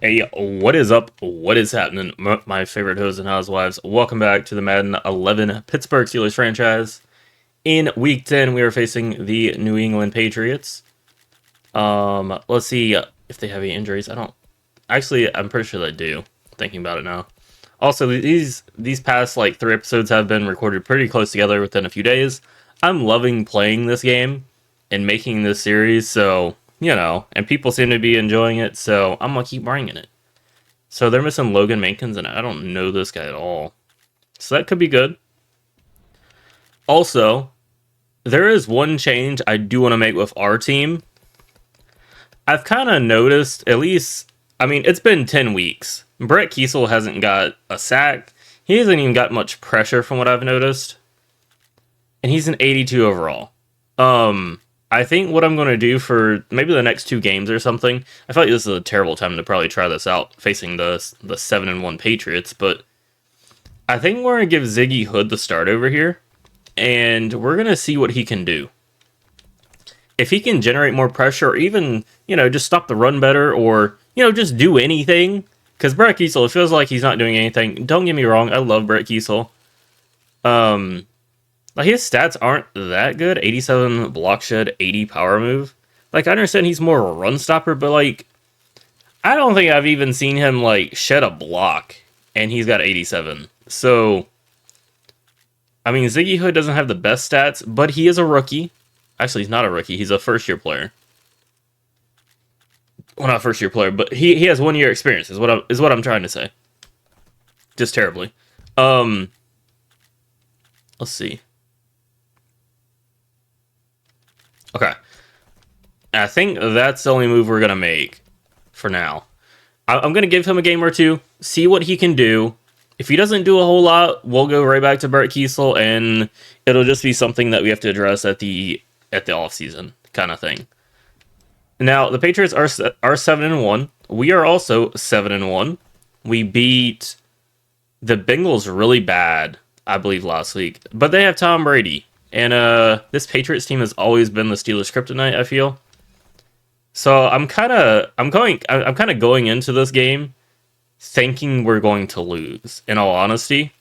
Hey, what is up? What is happening? My favorite hosts and housewives. Welcome back to the Madden 11 Pittsburgh Steelers franchise. In Week 10, we are facing the New England Patriots. Let's see if they have any injuries. I don't. Actually, I'm pretty sure they do. Thinking about it now. Also, these past like 3 episodes have been recorded pretty close together within a few days. I'm loving playing this game and making this series, so and people seem to be enjoying it, so I'm gonna keep bringing it. So they're missing Logan Mankins, and I don't know this guy at all. So that could be good. Also, there is one change I do want to make with our team. I've kind of noticed, at least, I mean, it's been 10 weeks. Brett Kiesel hasn't got a sack. He hasn't even got much pressure from what I've noticed. And he's an 82 overall. I think what I'm going to do for maybe the next 2 games or something, I feel like this is a terrible time to probably try this out facing the 7-1 Patriots, but I think we're going to give Ziggy Hood the start over here, and we're going to see what he can do. If he can generate more pressure, or even, just stop the run better, or, just do anything, because Brett Kiesel, it feels like he's not doing anything. Don't get me wrong, I love Brett Kiesel. Like, his stats aren't that good. 87 block shed, 80 power move. Like, I understand he's more of a run stopper, but, like, I don't think I've even seen him, like, shed a block, and he's got 87. So, I mean, Ziggy Hood doesn't have the best stats, but he is a rookie. Actually, he's not a rookie. He's a first-year player. Well, not first-year player, but he has 1 year experience, is what I'm trying to say. Just terribly. Let's see. Okay. I think that's the only move we're going to make for now. I'm going to give him a game or two, see what he can do. If he doesn't do a whole lot, we'll go right back to Brett Kiesel, and it'll just be something that we have to address at the offseason kind of thing. Now, the Patriots are 7-1. We are also 7-1. We beat the Bengals really bad, I believe, last week. But they have Tom Brady. And this Patriots team has always been the Steelers' kryptonite, I feel. So I'm kind of going into this game thinking we're going to lose, in all honesty.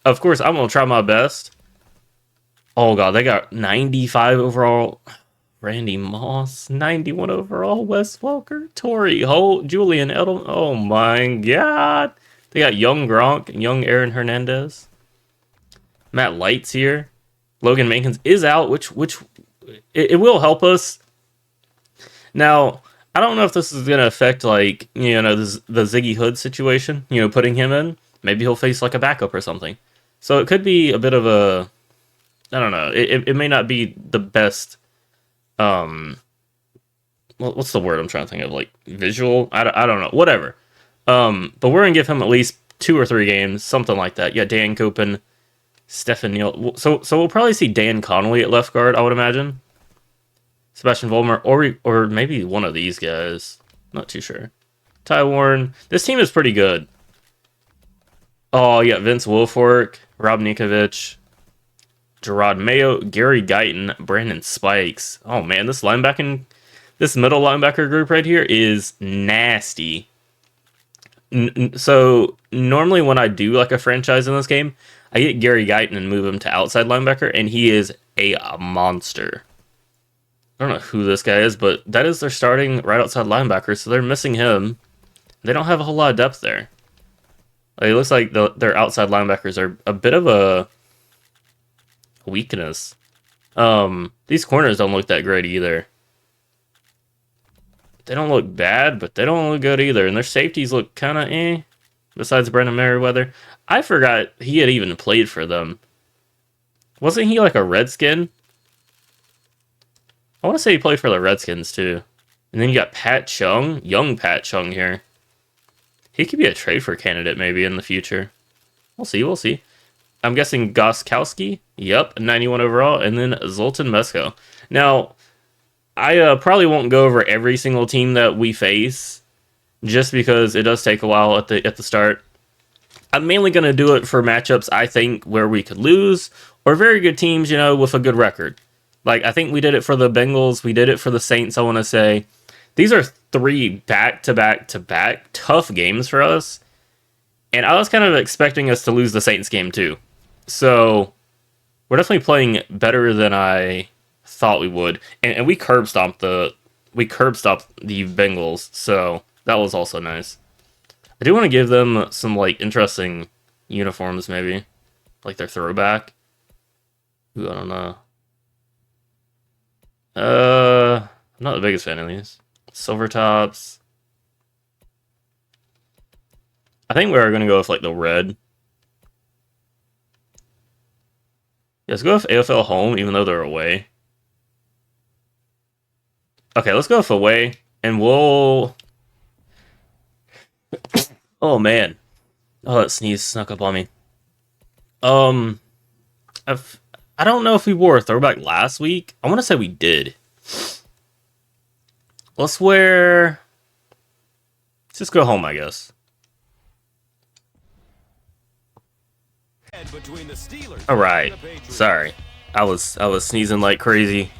Of course, I'm going to try my best. Oh god, they got 95 overall Randy Moss, 91 overall Wes Welker, Torrey Holt, Julian Edelman. Oh my god. They got young Gronk, young Aaron Hernandez. Matt Light's here. Logan Mankins is out, which it will help us. Now, I don't know if this is going to affect, like, the Ziggy Hood situation, putting him in. Maybe he'll face, like, a backup or something. So it could be a bit of a, I don't know, it may not be the best, what's the word I'm trying to think of, like, visual? I don't know, whatever. But we're going to give him at least 2 or 3 games, something like that. Yeah, Dan Copen, Stephen Neal. So we'll probably see Dan Connolly at left guard, I would imagine. Sebastian Vollmer, or maybe one of these guys. Not too sure. Ty Warren. This team is pretty good. Oh, yeah, Vince Wilfork, Rob Ninkovich, Gerard Mayo, Gary Guyton, Brandon Spikes. Oh, man, this middle linebacker group right here is nasty. So normally when I do like a franchise in this game, I get Gary Guyton and move him to outside linebacker, and he is a monster. I don't know who this guy is, but that is their starting right outside linebacker, so they're missing him. They don't have a whole lot of depth there. It looks like their outside linebackers are a bit of a weakness. These corners don't look that great either. They don't look bad, but they don't look good either. And their safeties look kind of eh, besides Brendan Merriweather. I forgot he had even played for them. Wasn't he like a Redskin? I want to say he played for the Redskins too. And then you got Pat Chung, young Pat Chung here. He could be a trade for candidate maybe in the future. We'll see. I'm guessing Goskowski. Yep, 91 overall. And then Zoltan Mesko. Now, I probably won't go over every single team that we face, just because it does take a while at the start. I'm mainly going to do it for matchups I think where we could lose, or very good teams, with a good record. Like, I think we did it for the Bengals. We did it for the Saints, I want to say. These are 3 back-to-back-to-back tough games for us. And I was kind of expecting us to lose the Saints game too. So we're definitely playing better than I thought we would. And we curb stomped the Bengals, so that was also nice. I do want to give them some like interesting uniforms, maybe. Like their throwback. Ooh, I don't know. I'm not the biggest fan of these. Silver tops. I think we're going to go with like the red. Yeah, let's go with AFL home, even though they're away. Okay, let's go with away, and we'll... Oh, man. Oh, that sneeze snuck up on me. I don't know if we wore a throwback last week. I want to say we did. Let's wear... Let's just go home, I guess. Alright. Sorry. I was sneezing like crazy.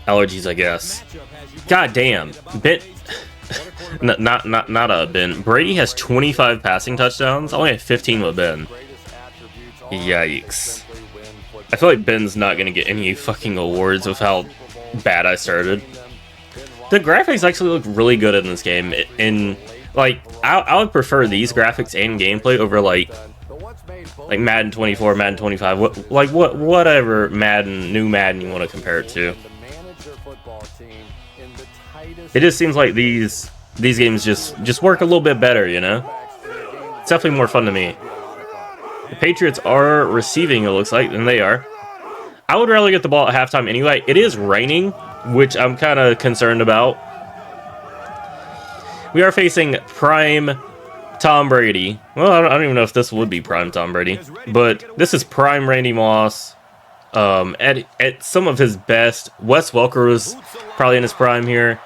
Allergies, I guess. God damn. Ben... not Ben. Brady has 25 passing touchdowns. I only have 15 with Ben. Yikes. I feel like Ben's not going to get any fucking awards with how bad I started. The graphics actually look really good in this game. And, like, I would prefer these graphics and gameplay over, like Madden 24, Madden 25, whatever new Madden you want to compare it to. It just seems like these games just work a little bit better, you know? It's definitely more fun to me. The Patriots are receiving, it looks like, and they are. I would rather get the ball at halftime anyway. It is raining, which I'm kind of concerned about. We are facing prime Tom Brady. Well, I don't even know if this would be prime Tom Brady, but this is prime Randy Moss. At some of his best. Wes Welker was probably in his prime here.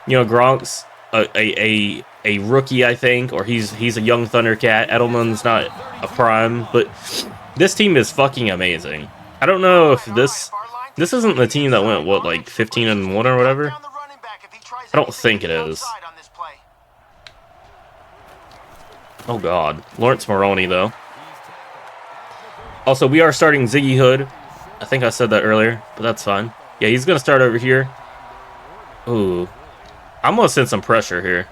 You know, Gronk's a rookie, I think, or he's a young Thundercat. Edelman's not a prime, but this team is fucking amazing. I don't know if this isn't the team that went, what, like 15-1 or whatever? I don't think it is. Oh god. Lawrence Maroney, though. Also, we are starting Ziggy Hood. I think I said that earlier, but that's fine. Yeah, he's going to start over here. Ooh. I'm going to send some pressure here.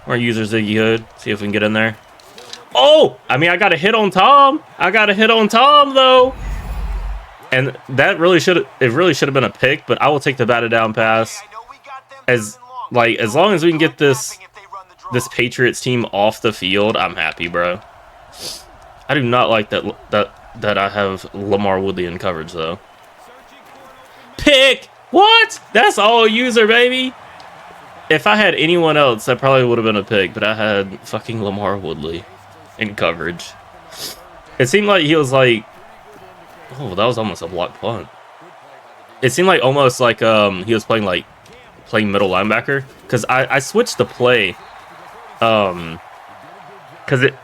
We're going to use our Ziggy Hood. See if we can get in there. Oh! I mean, I got a hit on Tom. Though. And that really should have been a pick, but I will take the batted down pass. As long as we can get this Patriots team off the field, I'm happy, bro. I do not like that I have Lamar Woodley in coverage, though. Pick! What? That's all user, baby! If I had anyone else, that probably would have been a pick, but I had fucking Lamar Woodley in coverage. It seemed like he was like... Oh, that was almost a blocked punt. It seemed like almost like he was playing middle linebacker, because I switched the play, because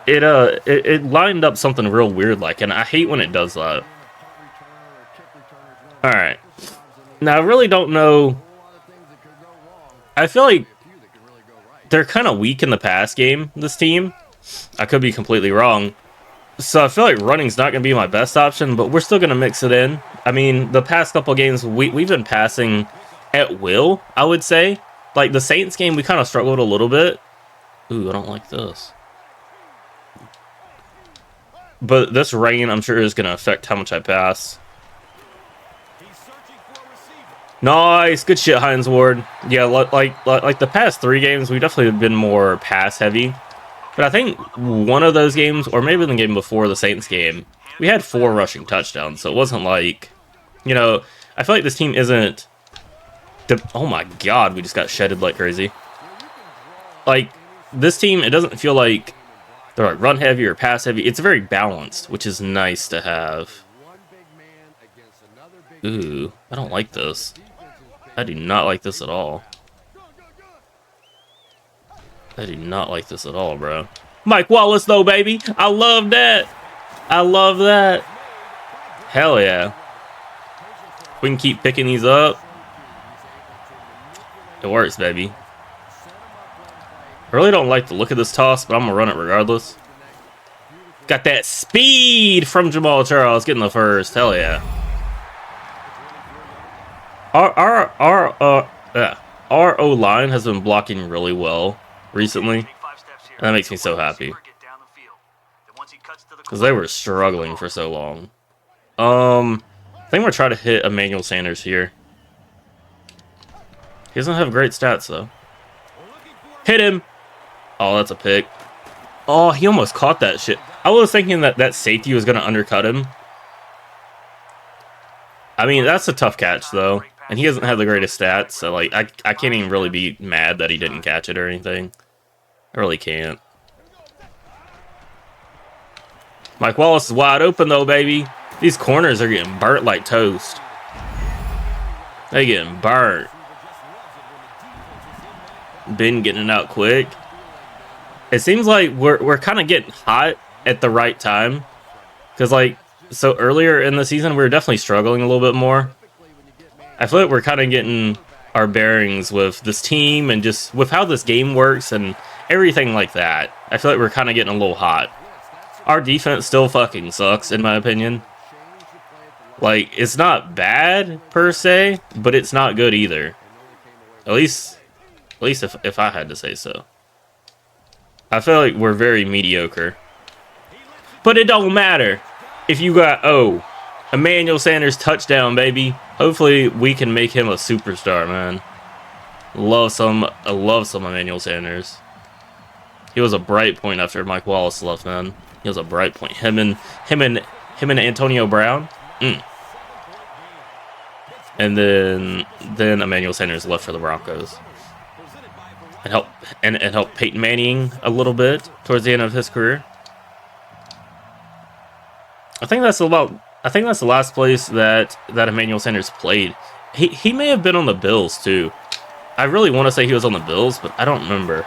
it lined up something real weird like, and I hate when it does that. All right, now I really don't know. I feel like they're kind of weak in the pass game, this team. I could be completely wrong. So I feel like running's not going to be my best option, but we're still going to mix it in. I mean, the past couple games, we've been passing at will, I would say. Like, the Saints game, we kind of struggled a little bit. Ooh, I don't like this. But this rain, I'm sure, is going to affect how much I pass. Nice! Good shit, Hines Ward. Yeah, like the past 3 games, we've definitely been more pass-heavy. But I think one of those games, or maybe the game before the Saints game, we had 4 rushing touchdowns. So it wasn't like, you know, I feel like this team isn't... Oh my god, we just got shedded like crazy. Like, this team, it doesn't feel like they're like run heavy or pass heavy. It's very balanced, which is nice to have. Ooh, I don't like this. I do not like this at all. I do not like this at all, bro. Mike Wallace, though, baby. I love that. I love that. Hell yeah. We can keep picking these up. It works, baby. I really don't like the look of this toss, but I'm going to run it regardless. Got that speed from Jamal Charles getting the first. Hell yeah. Our O-line has been blocking really well recently. And that makes me so happy. Because they were struggling for so long. I think we're trying to hit Emmanuel Sanders here. He doesn't have great stats, though. Hit him! Oh, that's a pick. Oh, he almost caught that shit. I was thinking that that safety was going to undercut him. I mean, that's a tough catch, though. And he doesn't have the greatest stats, so, like, I can't even really be mad that he didn't catch it or anything. I really can't. Mike Wallace is wide open, though, baby. These corners are getting burnt like toast. They getting burnt. Ben getting it out quick. It seems like we're kind of getting hot at the right time. Because, like, so earlier in the season, we were definitely struggling a little bit more. I feel like we're kind of getting our bearings with this team and just with how this game works and everything like that. I feel like we're kind of getting a little hot. Our defense still fucking sucks, in my opinion. Like, it's not bad, per se, but it's not good either. At least if I had to say so. I feel like we're very mediocre. But it don't matter if you got Emmanuel Sanders touchdown, baby. Hopefully we can make him a superstar, man. I love some Emmanuel Sanders. He was a bright point after Mike Wallace left, man. He was a bright point. Him and Antonio Brown. And then Emmanuel Sanders left for the Broncos. And helped Peyton Manning a little bit towards the end of his career. I think that's the last place that Emmanuel Sanders played. He may have been on the Bills too. I really want to say he was on the Bills, but I don't remember.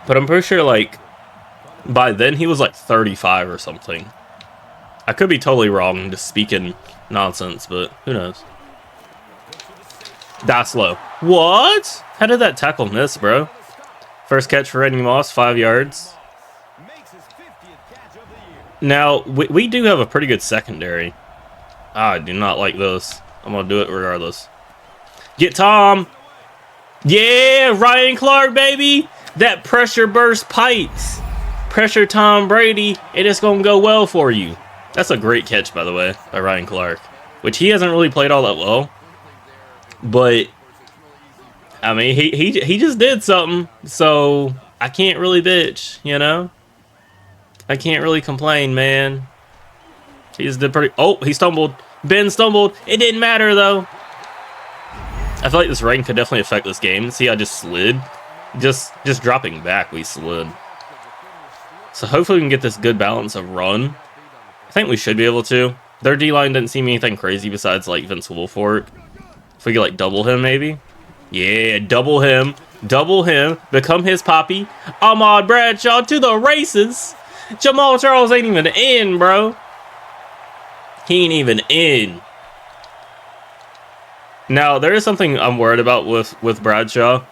But I'm pretty sure, like, by then he was like 35 or something. I could be totally wrong, just speaking nonsense, but who knows? That's low. What? How did that tackle miss, bro? First catch for Randy Moss, 5 yards. Now, we do have a pretty good secondary. I do not like this. I'm going to do it regardless. Get Tom. Yeah, Ryan Clark, baby. That pressure burst pipes. Pressure Tom Brady. It is going to go well for you. That's a great catch, by the way, by Ryan Clark. Which he hasn't really played all that well. But, I mean, he just did something. So, I can't really bitch, you know? I can't really complain, man. He just did pretty... Oh, he stumbled. Ben stumbled. It didn't matter, though. I feel like this rain could definitely affect this game. See, I just slid. Just dropping back, we slid. So hopefully we can get this good balance of run. I think we should be able to. Their D-line didn't seem anything crazy besides, like, Vince Wilfork. If we could, like, double him, maybe. Yeah, double him. Double him. Become his poppy. Ahmad Bradshaw to the races. Jamal Charles ain't even in, bro. He ain't even in. Now, there is something I'm worried about with Bradshaw.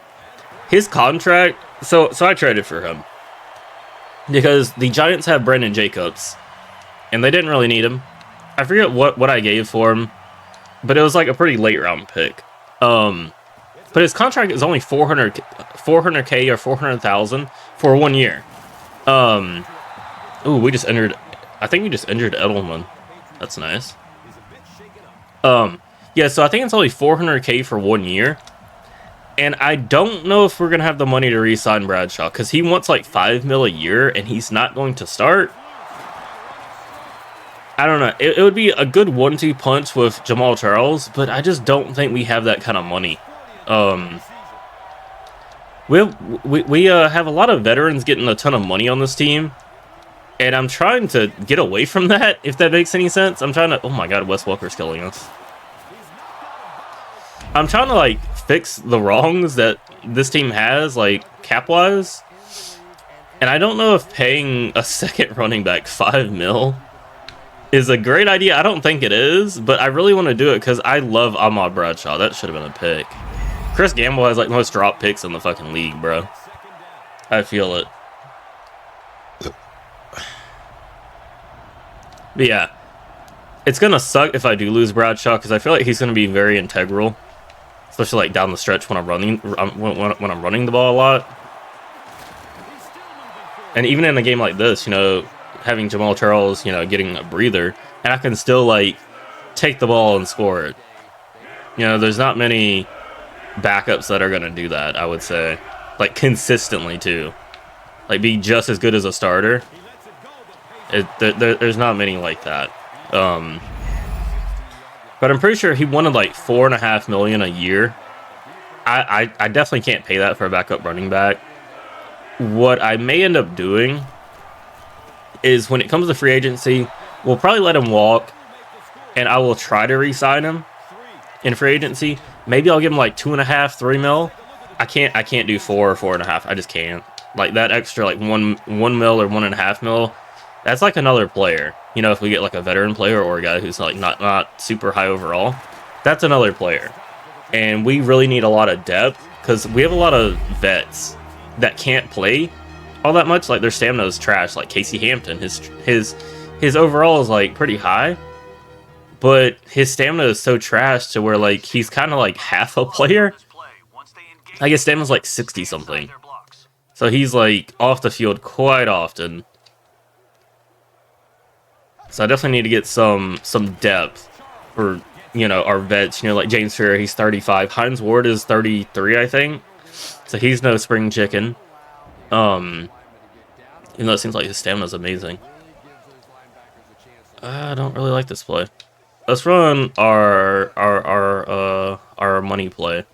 His contract... So I traded for him. Because the Giants have Brandon Jacobs. And they didn't really need him. I forget what I gave for him. But it was like a pretty late round pick. But his contract is only $400K or $400,000 for 1 year. Ooh, we just entered... I think we just injured Edelman. That's nice. Yeah, so I think it's only $400K for 1 year. And I don't know if we're going to have the money to re-sign Bradshaw. Because he wants like $5 million a year and he's not going to start. I don't know. It would be a good 1-2 punch with Jamal Charles. But I just don't think we have that kind of money. We have a lot of veterans getting a ton of money on this team. And I'm trying to get away from that, if that makes any sense. I'm trying to... Oh my god, Wes Welker's killing us. I'm trying to, like, fix the wrongs that this team has, like, cap-wise. And I don't know if paying a second running back $5 million is a great idea. I don't think it is, but I really want to do it because I love Ahmad Bradshaw. That should have been a pick. Chris Gamble has like most drop picks in the fucking league, bro. I feel it. But yeah, it's gonna suck if I do lose Bradshaw because I feel like he's gonna be very integral, especially like down the stretch when I'm running when I'm running the ball a lot. And even in a game like this, you know, having Jamal Charles, you know, getting a breather, and I can still like take the ball and score it. You know, there's not many backups that are gonna do that. I would say, like consistently too, like be just as good as a starter. There's not many like that. But I'm pretty sure he wanted like $4.5 million a year. I definitely can't pay that for a backup running back. What I may end up doing is when it comes to free agency, we'll probably let him walk, and I will try to re-sign him in free agency. Maybe I'll give him like 2.5, 3 mil. I can't do 4 or 4.5. I just can't. Like that extra like 1 mil or 1.5 mil. That's like another player. You know, if we get like a veteran player or a guy who's like not super high overall, that's another player. And we really need a lot of depth because we have a lot of vets that can't play all that much. Like their stamina is trash. Like Casey Hampton, his overall is like pretty high, but his stamina is so trash to where like he's kind of like half a player. I guess stamina's like 60 something, so he's like off the field quite often. So I definitely need to get some depth for, you know, our vets. You know, like James Ferrier, he's 35. Hines Ward is 33, I think. So he's no spring chicken. Even though it seems like his stamina is amazing. I don't really like this play. Let's run our money play.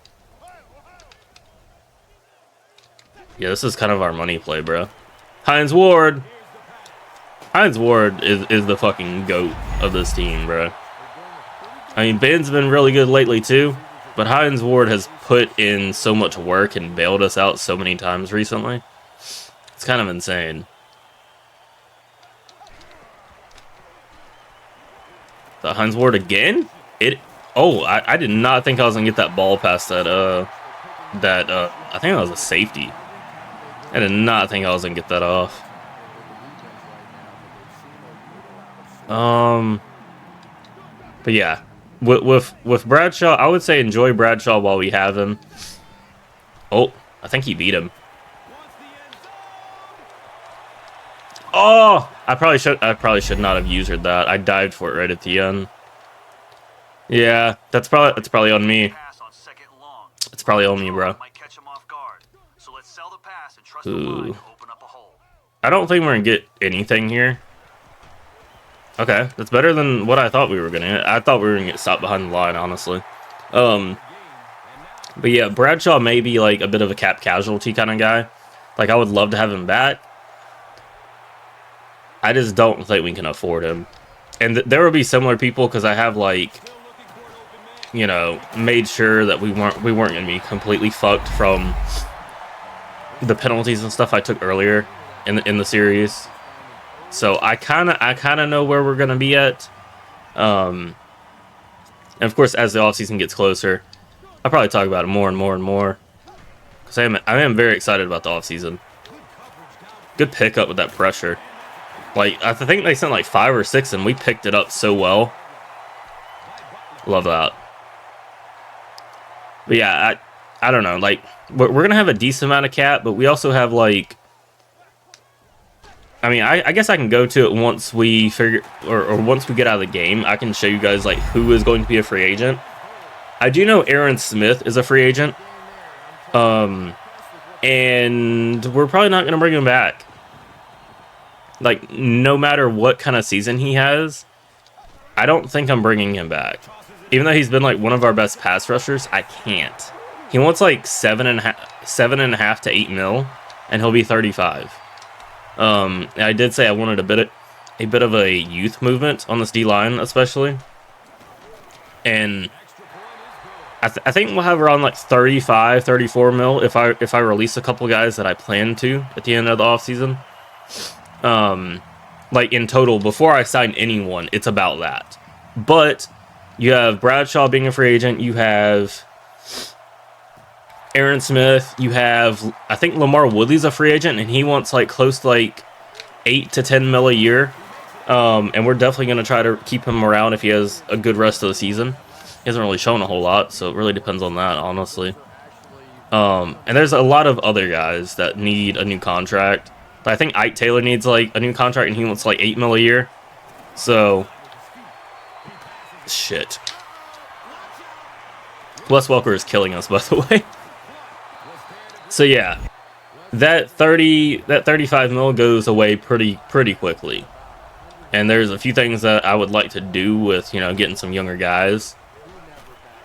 Yeah, this is kind of our money play, bro. Hines Ward. Hines Ward is the fucking GOAT of this team, bro. I mean, Ben's been really good lately too, but Hines Ward has put in so much work and bailed us out so many times recently. It's kind of insane. The Hines Ward again? I did not think I was gonna get that ball past that I think that was a safety. I did not think I was gonna get that off. But yeah, with Bradshaw, I would say enjoy Bradshaw while we have him. Oh, I think he beat him. Oh, I probably should not have used that. I dived for it right at the end. Yeah, that's probably on me. It's probably on me, bro. Ooh. I don't think we're gonna get anything here. Okay, that's better than what I thought we were gonna get. I thought we were gonna get stopped behind the line, honestly. But yeah, Bradshaw may be like a bit of a cap casualty kind of guy. Like I would love to have him back. I just don't think we can afford him. And there will be similar people because I have like, you know, made sure that we weren't gonna be completely fucked from the penalties and stuff I took earlier in the series. So I kind of know where we're gonna be at, and of course as the offseason gets closer, I'll probably talk about it more and more and more. Because I am very excited about the offseason. Good pickup with that pressure. Like I think they sent like 5 or 6, and we picked it up so well. Love that. But yeah, I don't know. Like we're gonna have a decent amount of cap, but we also have like. I mean, I guess I can go to it once we figure, or once we get out of the game. I can show you guys like who is going to be a free agent. I do know Aaron Smith is a free agent, and we're probably not going to bring him back. Like, no matter what kind of season he has, I don't think I'm bringing him back. Even though he's been like one of our best pass rushers, I can't. He wants like 7.5 to 8 mil, and he'll be 35. I did say I wanted a bit of a youth movement on this D line, especially, and I think we'll have around like 35, 34 mil if I release a couple guys that I plan to at the end of the offseason. like in total, before I sign anyone, it's about that. But you have Bradshaw being a free agent. You have Aaron Smith. You have, I think Lamar Woodley's a free agent, and he wants like close to like 8 to 10 mil a year. And we're definitely going to try to keep him around if he has a good rest of the season. He hasn't really shown a whole lot, so it really depends on that, honestly. And there's a lot of other guys that need a new contract. I think Ike Taylor needs like a new contract, and he wants like 8 mil a year. So, shit. Wes Welker is killing us, by the way. So yeah, that 35 mil goes away pretty quickly. And there's a few things that I would like to do with, you know, getting some younger guys.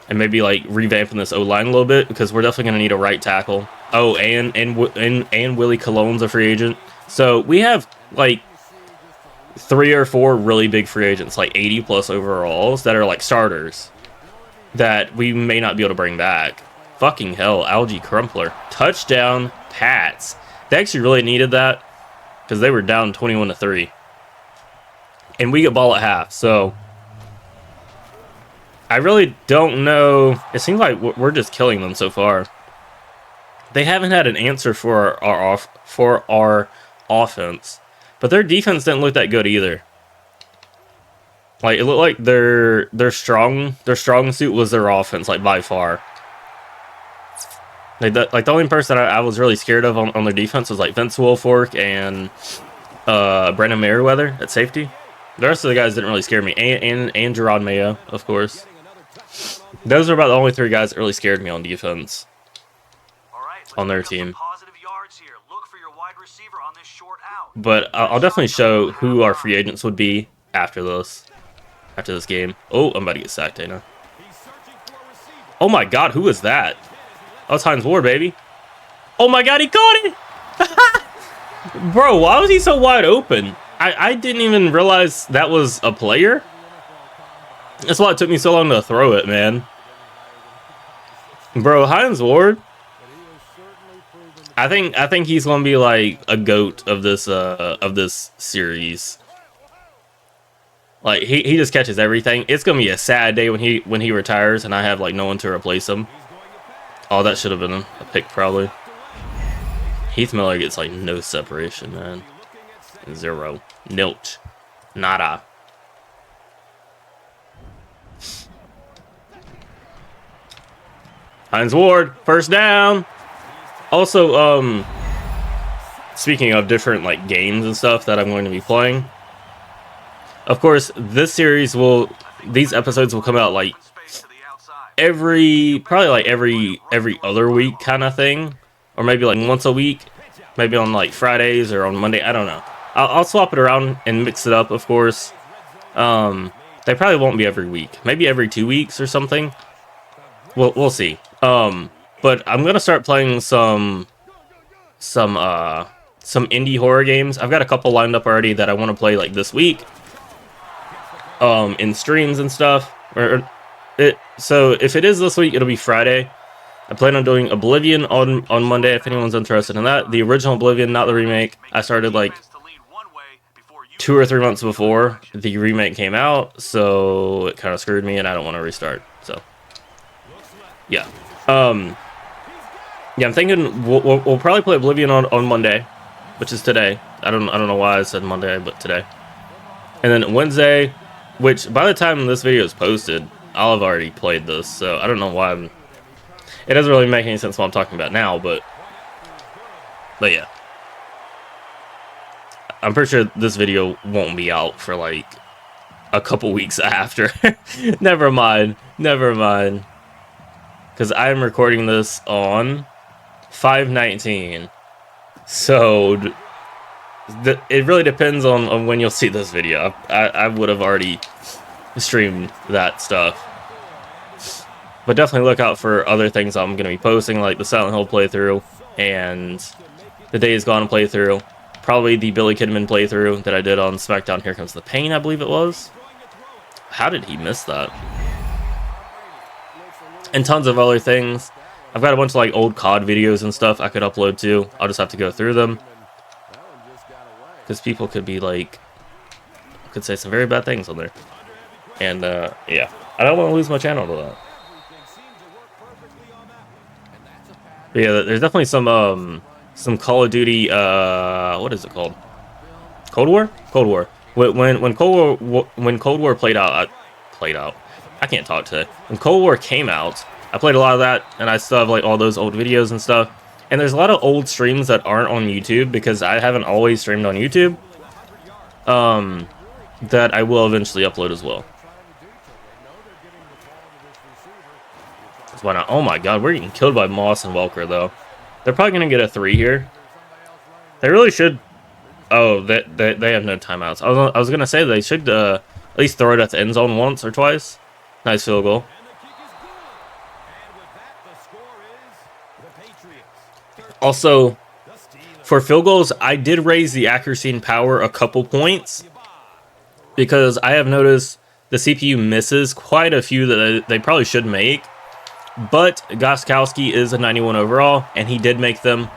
And maybe like revamping this O-line a little bit, because we're definitely going to need a right tackle. Oh, and Willie Colon's a free agent. So we have like 3 or 4 really big free agents, like 80 plus overalls, that are like starters that we may not be able to bring back. Fucking hell, Algie Crumpler. Touchdown, Pats. They actually really needed that, because they were down 21-3. And we get ball at half, so I really don't know. It seems like we're just killing them so far. They haven't had an answer for our offense, but their defense didn't look that good either. Like, it looked like their strong suit was their offense, like by far. Like the only person I was really scared of on their defense was like Vince Wilfork and Brandon Merriweather at safety. The rest of the guys didn't really scare me, and Gerard Mayo, of course. Those are about the only 3 guys that really scared me on defense on their team. But I'll definitely show who our free agents would be after this game. Oh, I'm about to get sacked, Dana. Oh my god, who is that? Oh, it's Hines Ward, baby. Oh my god, he caught it! Bro, why was he so wide open? I didn't even realize that was a player. That's why it took me so long to throw it, man. Bro, Hines Ward, I think he's gonna be like a GOAT of this series. Like he just catches everything. It's gonna be a sad day when he retires and I have like no one to replace him. Oh, that should have been a pick probably. Heath Miller gets like no separation, man. 0. Nilch. Nada. Hines Ward, first down. Also, speaking of different like games and stuff that I'm going to be playing, of course, these episodes will come out like probably like every other week kind of thing, or maybe like once a week, maybe on like Fridays or on Monday. I don't know. I'll swap it around and mix it up, of course. They probably won't be every week. Maybe every 2 weeks or something. We'll see. But I'm gonna start playing some indie horror games. I've got a couple lined up already that I want to play like this week. In streams and stuff. So if it is this week, it'll be Friday. I plan on doing Oblivion on Monday if anyone's interested in that. The original Oblivion, not the remake. I started like 2 or 3 months before the remake came out, so it kind of screwed me and I don't want to restart. So yeah. Yeah, I'm thinking we'll probably play Oblivion on Monday, which is today. I don't know why I said Monday, but today. And then Wednesday, which by the time this video is posted, I'll have already played this, so I don't know why it doesn't really make any sense what I'm talking about now, but yeah. I'm pretty sure this video won't be out for like a couple weeks after. Never mind. Because I'm recording this on 5/19. So it really depends on when you'll see this video. I would have already streamed that stuff. But definitely look out for other things I'm going to be posting, like the Silent Hill playthrough and the Days Gone playthrough. Probably the Billy Kidman playthrough that I did on SmackDown Here Comes the Pain, I believe it was. How did he miss that? And tons of other things. I've got a bunch of like old COD videos and stuff I could upload too. I'll just have to go through them. Because people could be like could say some very bad things on there. And yeah, I don't want to lose my channel to that. But yeah, there's definitely some Call of Duty. What is it called? Cold War. Cold War. When Cold War played out, I can't talk today. When Cold War came out, I played a lot of that, and I still have like all those old videos and stuff. And there's a lot of old streams that aren't on YouTube because I haven't always streamed on YouTube. That I will eventually upload as well. That's why not. Oh my God, we're getting killed by Moss and Welker though. They're probably gonna get a 3 here. They really should. Oh, they have no timeouts. I was gonna say they should at least throw it at the end zone once or twice. Nice field goal. Also, for field goals, I did raise the accuracy and power a couple points because I have noticed the CPU misses quite a few that they probably should make. But Gostkowski is a 91 overall, and he did make them.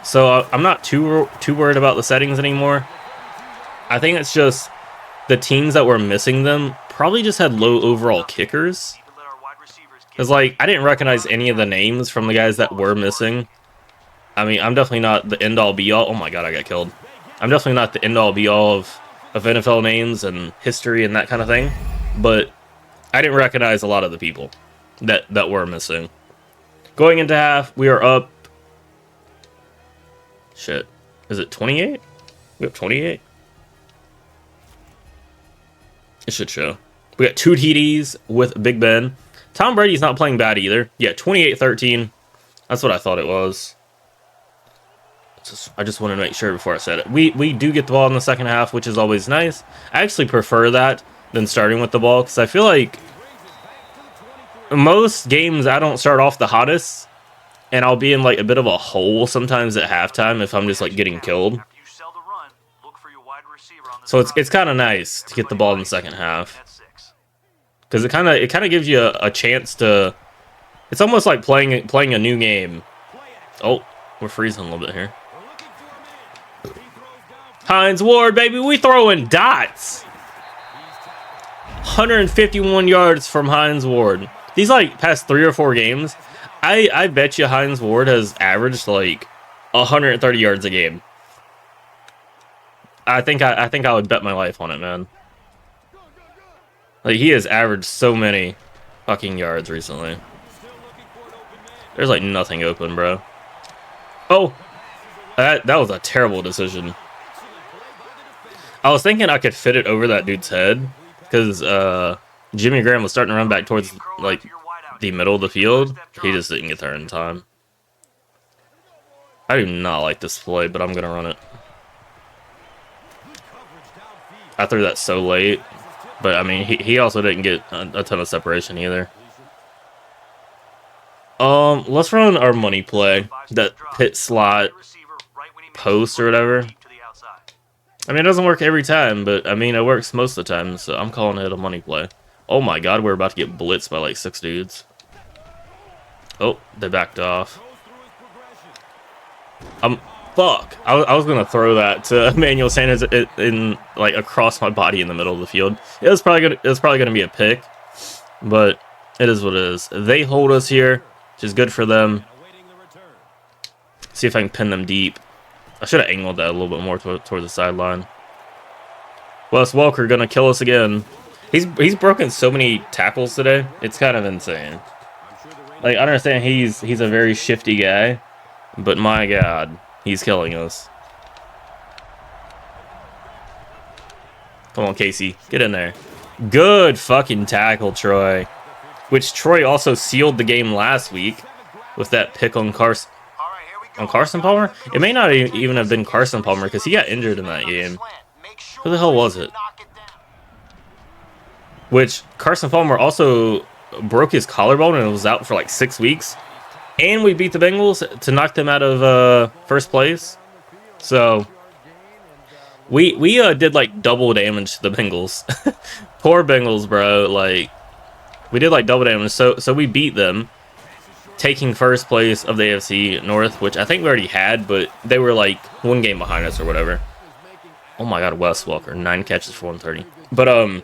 So I'm not too worried about the settings anymore. I think it's just the teams that were missing them probably just had low overall kickers. Because, like, I didn't recognize any of the names from the guys that were missing. I mean, I'm definitely not the end-all be-all. Oh my God, I got killed. I'm definitely not the end-all be-all of NFL names and history and that kind of thing. But I didn't recognize a lot of the people that were missing. Going into half, we are up. Shit. Is it 28? We have 28? It should show. We got 2 TDs with Big Ben. Tom Brady's not playing bad either. Yeah, 28-13. That's what I thought it was. I just wanted to make sure before I said it. We do get the ball in the second half, which is always nice. I actually prefer that than starting with the ball, because I feel like most games I don't start off the hottest, and I'll be in like a bit of a hole sometimes at halftime if I'm just like getting killed. So it's kind of nice to get the ball in the second half, because it kind of gives you a chance to. It's almost like playing a new game. Oh, we're freezing a little bit here. Hines Ward, baby, we throwing dots. 151 yards from Hines Ward. These like past 3 or 4 games, I bet you Hines Ward has averaged like 130 yards a game. I think I would bet my life on it, man. Like, he has averaged so many fucking yards recently. There's like nothing open, bro. Oh, that was a terrible decision. I was thinking I could fit it over that dude's head because Jimmy Graham was starting to run back towards like the middle of the field. He just didn't get there in time. I do not like this play, but I'm gonna run it. I threw that so late, but I mean he also didn't get a ton of separation either. Let's run our money play, that pit slot post or whatever. I mean, it doesn't work every time, but I mean, it works most of the time, so I'm calling it a money play. Oh my God, we're about to get blitzed by like 6 dudes. Oh, they backed off. Fuck. I was gonna throw that to Emmanuel Sanders in like across my body in the middle of the field. It was probably gonna be a pick, but it is what it is. They hold us here, which is good for them. See if I can pin them deep. I should have angled that a little bit more toward the sideline. Wes Welker gonna kill us again. He's broken so many tackles today. It's kind of insane. Like, I understand he's a very shifty guy, but my God, he's killing us. Come on, Casey, get in there. Good fucking tackle, Troy. Which Troy also sealed the game last week with that pick on Carson. On Carson Palmer? It may not even have been Carson Palmer because he got injured in that game. Who the hell was it? Which Carson Palmer also broke his collarbone and was out for like 6 weeks. And we beat the Bengals to knock them out of first place. So we did like double damage to the Bengals. Poor Bengals, bro. Like, we did like double damage. So we beat them, taking first place of the AFC North, which I think we already had, but they were like 1 game behind us or whatever. Oh my God, Wes Welker, 9 catches for 130. But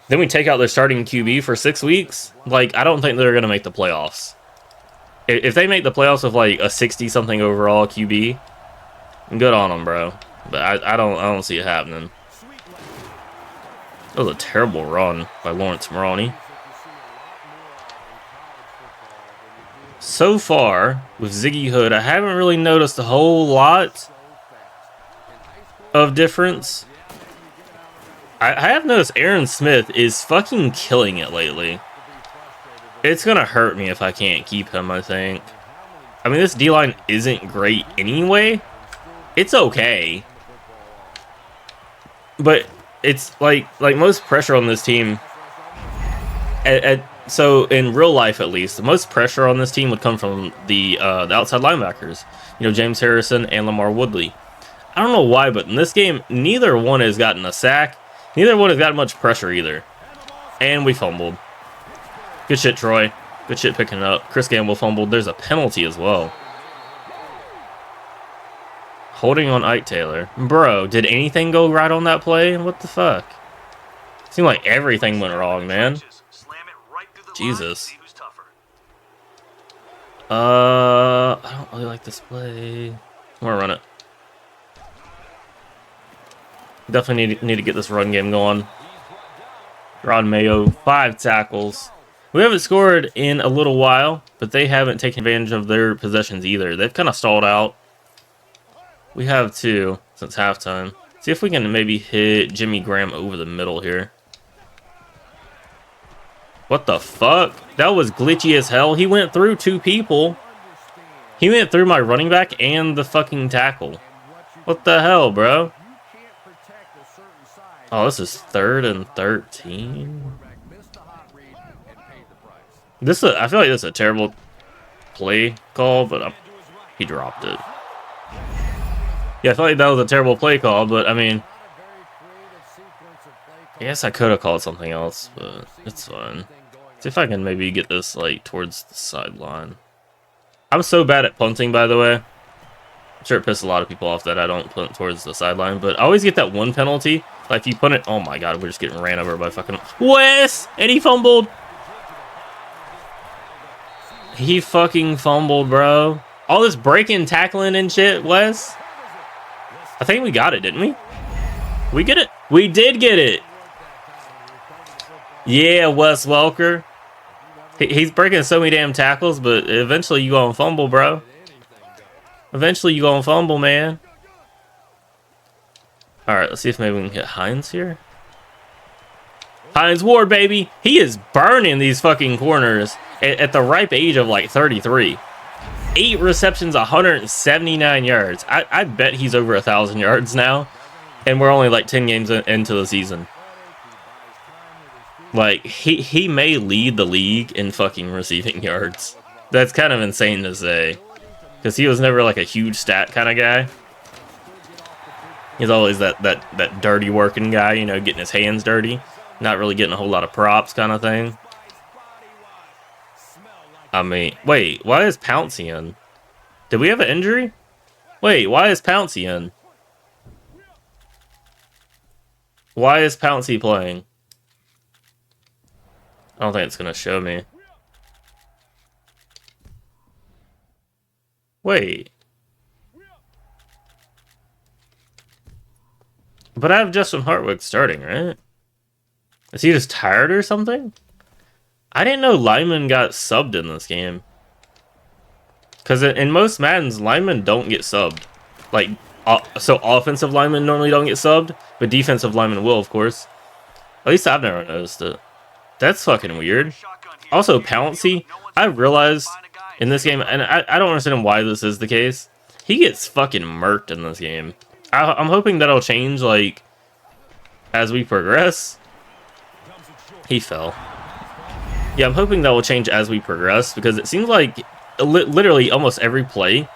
then we take out their starting QB for 6 weeks. Like, I don't think they're gonna make the playoffs. If they make the playoffs with like a 60-something overall QB, good on them, bro. But I don't see it happening. That was a terrible run by Lawrence Moroney. So far, with Ziggy Hood, I haven't really noticed a whole lot of difference. I have noticed Aaron Smith is fucking killing it lately. It's gonna hurt me if I can't keep him, I think. I mean, this D-line isn't great anyway. It's okay. But it's like most pressure on this team. So in real life, at least, the most pressure on this team would come from the outside linebackers. You know, James Harrison and Lamar Woodley. I don't know why, but in this game, neither one has gotten a sack. Neither one has gotten much pressure either. And we fumbled. Good shit, Troy. Good shit picking it up. Chris Gamble fumbled. There's a penalty as well. Holding on Ike Taylor. Bro, did anything go right on that play? What the fuck? Seemed like everything went wrong, man. Jesus. I don't really like this play. I'm gonna run it. Definitely need to get this run game going. Rod Mayo, 5 tackles. We haven't scored in a little while, but they haven't taken advantage of their possessions either. They've kind of stalled out. We have 2 since halftime. See if we can maybe hit Jimmy Graham over the middle here. What the fuck? That was glitchy as hell. He went through 2 people. He went through my running back and the fucking tackle. What the hell, bro? Oh, this is 3rd and 13. I feel like this is a terrible play call, but he dropped it. Yeah, I feel like that was a terrible play call, but I mean, I guess I could have called something else, but it's fine. See if I can maybe get this like towards the sideline. I'm so bad at punting, by the way. I'm sure it pissed a lot of people off that I don't punt towards the sideline, but I always get that one penalty. Like if you punt it, oh my god, we're just getting ran over by fucking Wes, and he fumbled. He fucking fumbled, bro. All this breaking, tackling, and shit, Wes. I think we got it, didn't we? We get it. We did get it. Yeah, Wes Welker. He's breaking so many damn tackles, but eventually you gonna fumble, bro. Eventually you gonna fumble, man. Alright, let's see if maybe we can hit Hines here. Hines Ward, baby. He is burning these fucking corners at the ripe age of like 33. 8 receptions, 179 yards. I bet he's over 1,000 yards now. And we're only like 10 games into the season. Like, he may lead the league in fucking receiving yards. That's kind of insane to say. Because he was never like a huge stat kind of guy. He's always that dirty working guy, you know, getting his hands dirty. Not really getting a whole lot of props kind of thing. I mean, wait, why is Pouncey in? Did we have an injury? Wait, why is Pouncey in? Why is Pouncey playing? I don't think it's going to show me. Wait. But I have Justin Hartwig starting, right? Is he just tired or something? I didn't know linemen got subbed in this game. Because in most Maddens, linemen don't get subbed. Like, so offensive linemen normally don't get subbed, but defensive linemen will, of course. At least I've never noticed it. That's fucking weird. Also, Pouncey, I realized in this game, and I don't understand why this is the case, he gets fucking murked in this game. I'm hoping that'll change, like, as we progress. He fell. Yeah, I'm hoping that will change as we progress, because it seems like literally almost every play,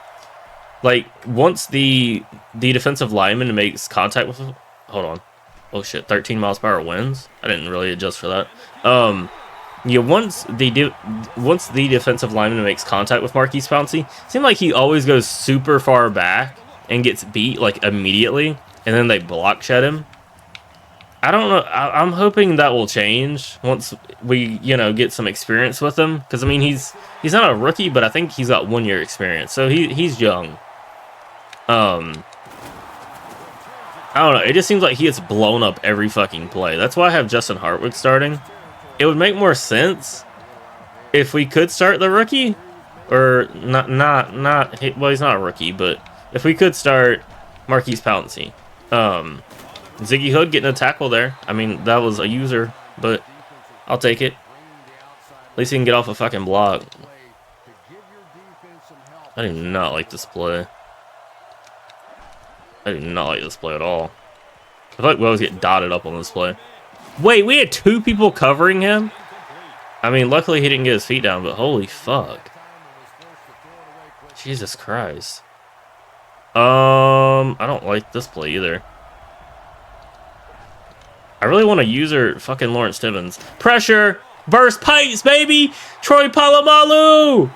like, once the defensive lineman makes contact with... Hold on. Oh shit, 13 miles per hour winds? I didn't really adjust for that. Yeah, once the defensive lineman makes contact with Marquise Pouncey, it seems like he always goes super far back and gets beat, like, immediately. and then they block shed him. I don't know. I'm hoping that will change once we, get some experience with him. Because I mean, he's not a rookie, but I think he's got 1 year experience, so he's young. I don't know. It just seems like he gets blown up every fucking play. That's why I have Justin Hartwick starting. It would make more sense if we could start the rookie, or not. Well, he's not a rookie, but if we could start Marquise Pouncey. Ziggy Hood getting a tackle there. I mean, that was a user, but I'll take it. At least he can get off a fucking block. I do not like this play. I do not like this play at all. I feel like we always get dotted up on this play. Wait, we had 2 people covering him? I mean, luckily he didn't get his feet down, but holy fuck. Jesus Christ. I don't like this play either. I really want to use her fucking Lawrence Timmons. Pressure! Burst pipes, baby! Troy Polamalu!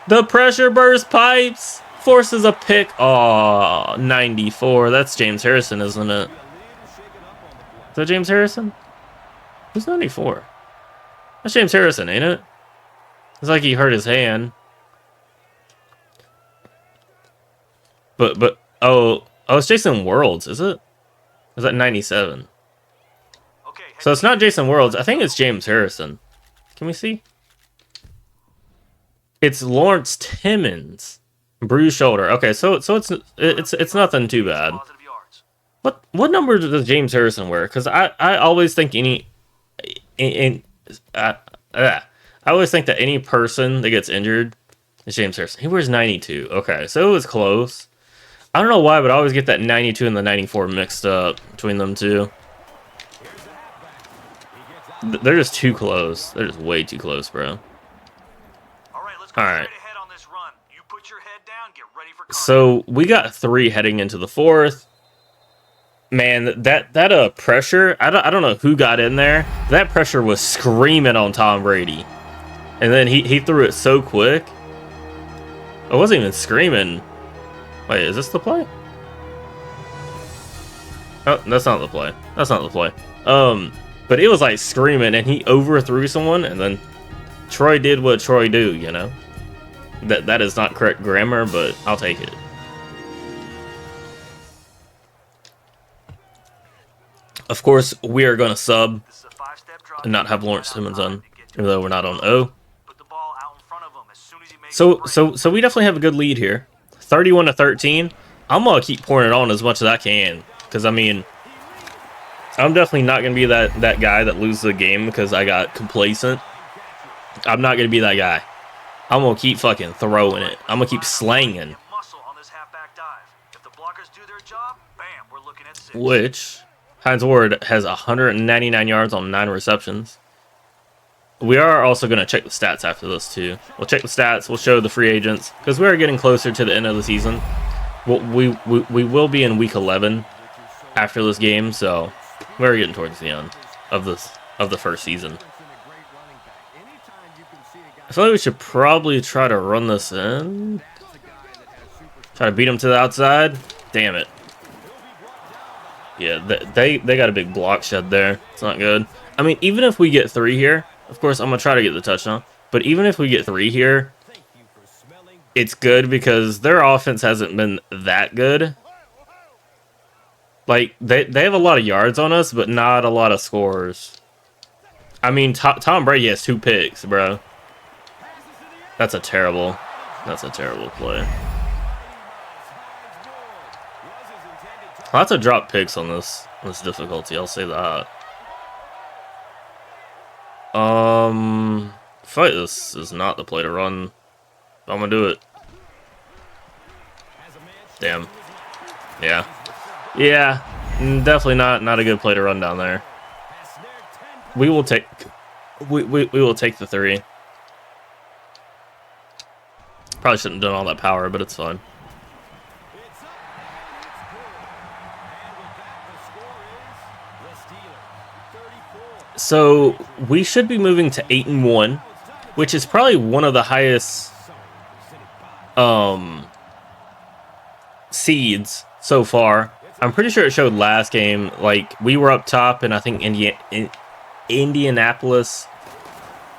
The pressure burst pipes! Forces a pick. Oh, 94. That's James Harrison, isn't it? Is that James Harrison? Who's 94? That's James Harrison, ain't it? It's like he hurt his hand. But, oh, it's Jason Worlds, is it? Is that 97? So it's not Jason Worlds. I think it's James Harrison. Can we see? It's Lawrence Timmons. Bruised shoulder. Okay, so it's nothing too bad. What number does James Harrison wear? Because I always think I always think that any person that gets injured is James Harrison. He wears 92. Okay, so it was close. I don't know why, but I always get that 92 and the 94 mixed up between them two. They're just too close. They're just way too close, bro. All right. So we got 3 heading into the 4th. Man, that pressure. I don't know who got in there. That pressure was screaming on Tom Brady, and then he threw it so quick. It wasn't even screaming. Wait, is this the play? Oh, that's not the play. That's not the play. But it was like screaming, and he overthrew someone, and then Troy did what Troy do, you know? That is not correct grammar, but I'll take it. Of course, we are going to sub and not have Lawrence Timmons on, even though we're not on O. So we definitely have a good lead here. 31-13. I'm going to keep pouring it on as much as I can, because, I mean, I'm definitely not going to be that guy that loses the game because I got complacent. I'm not going to be that guy. I'm going to keep fucking throwing it. I'm going to keep slanging. Which, Hines Ward has 199 yards on 9 receptions. We are also going to check the stats after this, too. We'll check the stats. We'll show the free agents, because we are getting closer to the end of the season. We will be in week 11 after this game, so we're getting towards the end of the first season. I feel like we should probably try to run this in. Try to beat him to the outside. Damn it. Yeah, they got a big block shed there. It's not good. I mean, even if we get 3 here, of course, I'm going to try to get the touchdown. But even if we get 3 here, it's good because their offense hasn't been that good. Like, they have a lot of yards on us, but not a lot of scores. I mean, Tom Brady has 2 picks, bro. That's a terrible play. Lots of drop picks on this difficulty, I'll say that. I feel like this is not the play to run. I'm gonna do it. Damn. Yeah. Yeah. Definitely not a good play to run down there. We will take the 3. Probably shouldn't have done all that power, but it's fine. So we should be moving to 8-1, which is probably one of the highest seeds so far I'm pretty sure it showed last game. Like, we were up top, and I think Indianapolis.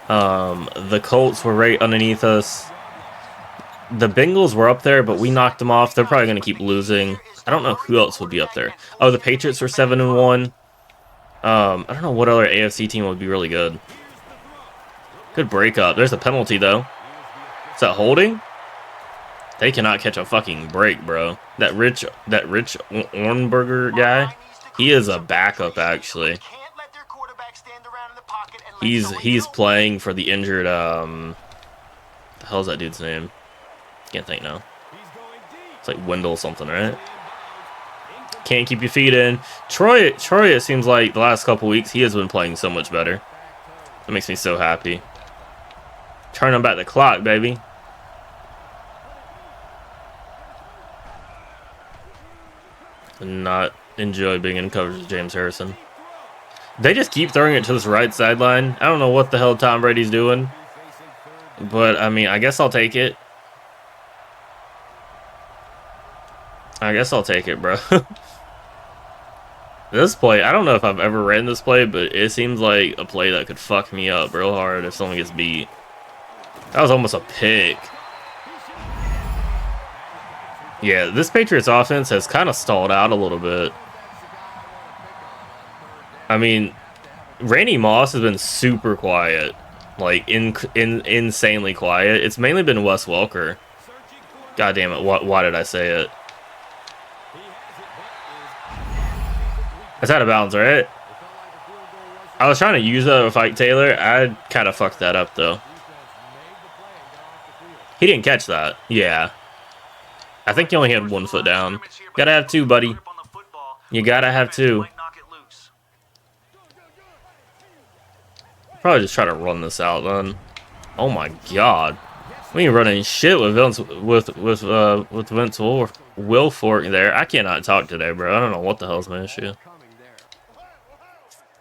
The Colts were right underneath us. The Bengals were up there, but we knocked them off. They're probably going to keep losing. I don't know who else would be up there. Oh, the Patriots were 7-1. I don't know what other AFC team would be really good. Good breakup. There's a penalty, though. Is that holding? They cannot catch a fucking break, bro. That Rich Ornberger guy, he is a backup, actually. He's playing for the injured, the hell's that dude's name? Can't think now. It's like Wendell something, right? Can't keep your feet in. Troy, it seems like the last couple weeks, he has been playing so much better. That makes me so happy. Turning back the clock, baby. Not enjoy being in coverage with James Harrison. They just keep throwing it to this right sideline. I don't know what the hell Tom Brady's doing. But, I mean, I guess I'll take it. I guess I'll take it, bro. This play, I don't know if I've ever ran this play, but it seems like a play that could fuck me up real hard if someone gets beat. That was almost a pick. Yeah, this Patriots offense has kind of stalled out a little bit. I mean, Randy Moss has been super quiet. Like, insanely quiet. It's mainly been Wes Welker. God damn it, why did I say it? That's out of bounds, right? I was trying to use that to fight Taylor. I kind of fucked that up, though. He didn't catch that. Yeah. I think he only had 1 foot down. Gotta have 2, buddy. You gotta have 2. Probably just try to run this out, then. Oh my god. We ain't running shit with Vince Wilfork there. I cannot talk today, bro. I don't know what the hell's my issue.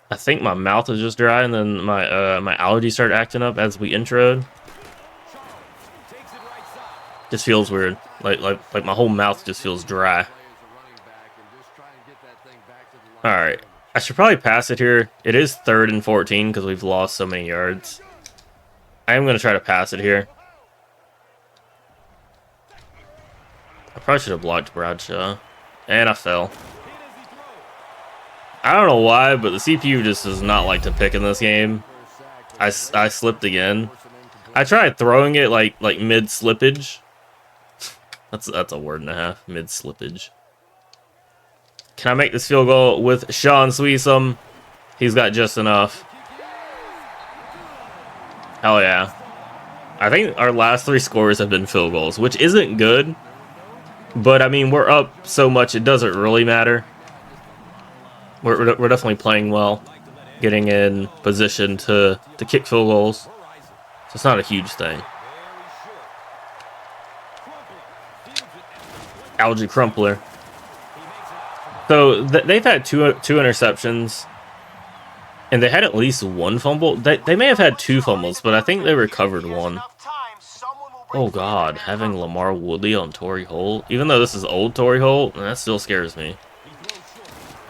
I think my mouth is just dry, and then my allergies start acting up as we introed. Just feels weird. Like my whole mouth just feels dry. All right, I should probably pass it here. It is 3rd and 14 because we've lost so many yards. I am gonna try to pass it here. I probably should have blocked Bradshaw, and I fell. I don't know why, but the CPU just does not like to pick in this game. I slipped again. I tried throwing it like mid slippage. That's a word and a half. Mid slippage. Can I make this field goal with Sean Sweesum? He's got just enough. Hell yeah. I think our last 3 scores have been field goals, which isn't good. But I mean, we're up so much it doesn't really matter. We're definitely playing well, getting in position to kick field goals. So it's not a huge thing. Algie Crumpler. So they've had two interceptions, and they had at least 1 fumble. They may have had 2 fumbles, but I think they recovered 1. Oh god, having Lamar Woodley on Torrey Holt, even though this is old Torrey Holt, that still scares me.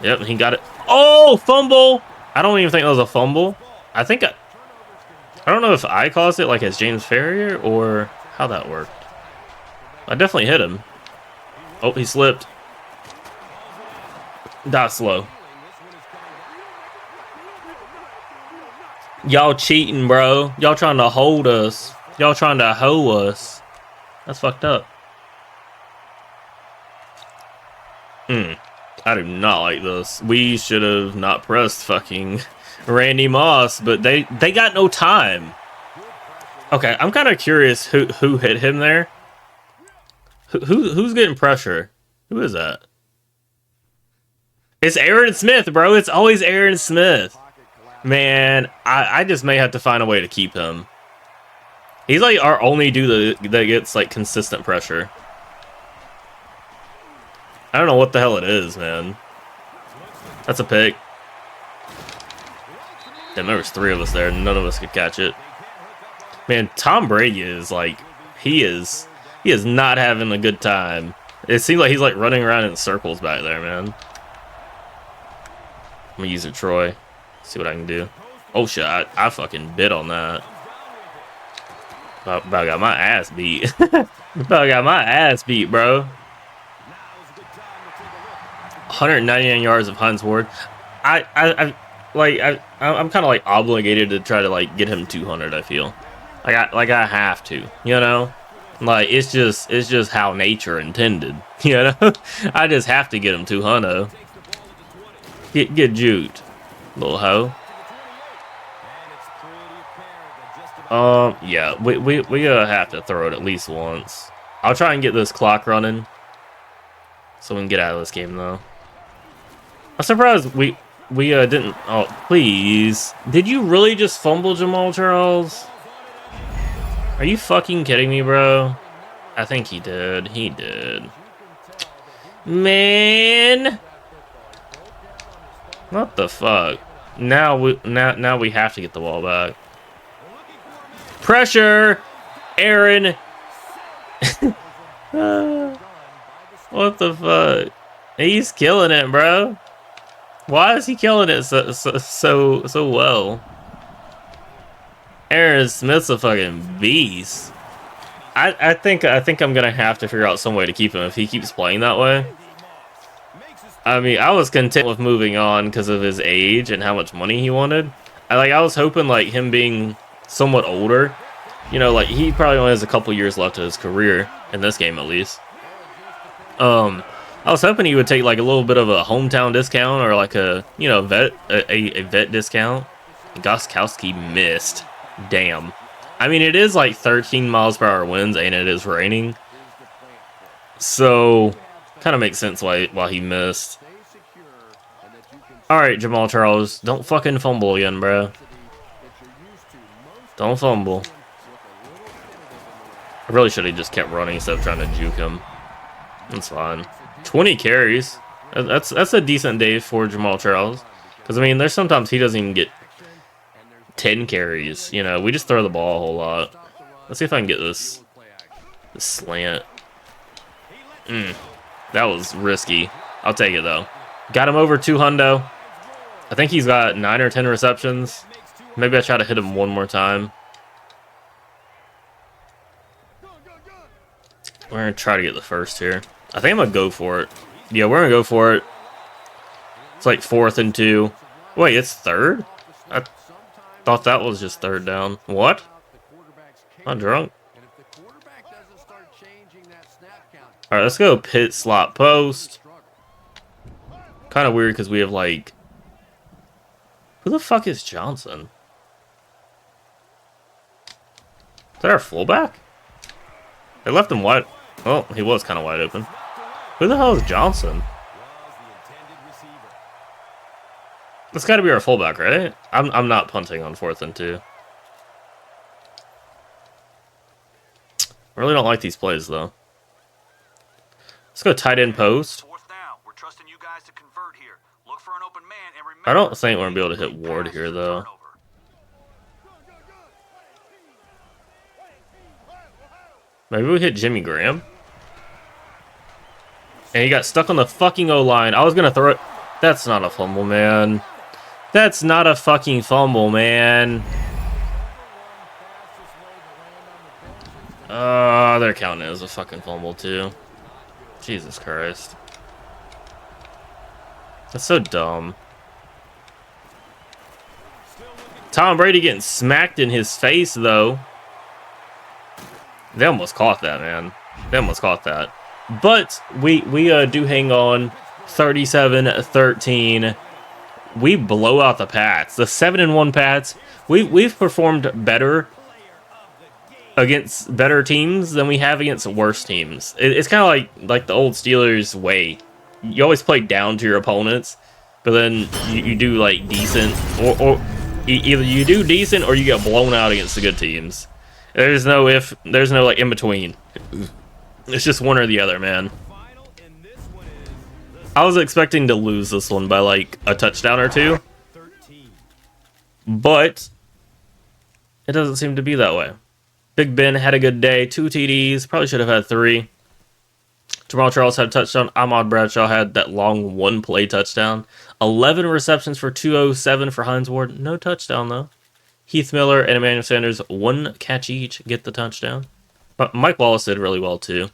Yep, he got it. Oh, fumble! I don't even think that was a fumble. I don't know if I caused it like as James Ferrier or how that worked. I definitely hit him. Oh, he slipped. Die slow. Y'all cheating, bro. Y'all trying to hold us. Y'all trying to hoe us. That's fucked up. I do not like this. We should have not pressed fucking Randy Moss, but they got no time. Okay, I'm kind of curious who hit him there. Who's getting pressure? Who is that? It's Aaron Smith, bro. It's always Aaron Smith. Man, I just may have to find a way to keep him. He's like our only dude that gets like consistent pressure. I don't know what the hell it is, man. That's a pick. Damn, there was 3 of us there. None of us could catch it. Man, Tom Brady is like, he is not having a good time It seems like he's like running around in circles back there, man. I'm gonna use it, Troy. See what I can do. Oh shit, I fucking bit on that. About got my ass beat. About got my ass beat, bro. 199 yards of Heinz Ward. I'm kind of like obligated to try to like get him 200. I feel like I have to, you know, like it's just how nature intended, you know. I just have to get him 200. Get juked, little hoe. Yeah, we have to throw it at least once. I'll try and get this clock running so we can get out of this game though. I'm surprised we didn't. Oh, please. Did you really just fumble, Jamal Charles? Are you fucking kidding me, bro? I think he did. He did. Man. What the fuck? Now we have to get the ball back. Pressure, Aaron. What the fuck? He's killing it, bro. Why is he killing it so well? Aaron Smith's a fucking beast. I think I'm gonna have to figure out some way to keep him if he keeps playing that way. I mean, I was content with moving on because of his age and how much money he wanted. I was hoping like him being somewhat older, you know, like he probably only has a couple years left of his career in this game at least. I was hoping he would take like a little bit of a hometown discount or like a, you know, a vet discount. Goskowski missed. Damn. I mean, it is like 13 miles per hour winds and it is raining. So, kind of makes sense why he missed. Alright, Jamal Charles. Don't fucking fumble again, bro. Don't fumble. I really should have just kept running instead of trying to juke him. That's fine. 20 carries. That's a decent day for Jamal Charles. Because, I mean, there's sometimes he doesn't even get 10 carries. You know, we just throw the ball a whole lot. Let's see if I can get this slant. That was risky. I'll take it, though. Got him over 200. I think he's got 9 or 10 receptions. Maybe I try to hit him one more time. We're going to try to get the first here. I think I'm going to go for it. Yeah, we're going to go for it. It's like 4th and 2. Wait, it's 3rd? I thought that was just 3rd down. What? I'm drunk. Alright, let's go pit slot post. Kind of weird because we have like... Who the fuck is Johnson? Is that our fullback? They left him wide... Oh, he was kind of wide open. Who the hell is Johnson? That's got to be our fullback, right? I'm not punting on 4th and 2. I really don't like these plays, though. Let's go tight end post. We're trusting you guys to convert here. Look for an open man and remember, I don't think we're going to be able to hit Ward here, though. Maybe we hit Jimmy Graham. And he got stuck on the fucking O-line. I was going to throw it. That's not a fumble, man. That's not a fucking fumble, man. They're counting it as a fucking fumble, too. Jesus Christ. That's so dumb. Tom Brady getting smacked in his face, though. They almost caught that, man. They almost caught that. But we do hang on. 37-13. We blow out the Pats. The 7-1 Pats. We've performed better against better teams than we have against worse teams. It's kind of like the old Steelers way. You always play down to your opponents, but then you do like decent, or either you do decent or you get blown out against the good teams. There's no like in between. It's just one or the other, man. I was expecting to lose this one by like a touchdown or two, but it doesn't seem to be that way. Big Ben had a good day, 2 TDs, probably should have had 3. Jamal Charles had a touchdown. Ahmad Bradshaw had that long one-play touchdown. 11 receptions for 207 for Hines Ward. No touchdown, though. Heath Miller and Emmanuel Sanders, one catch each, get the touchdown. But Mike Wallace did really well, too.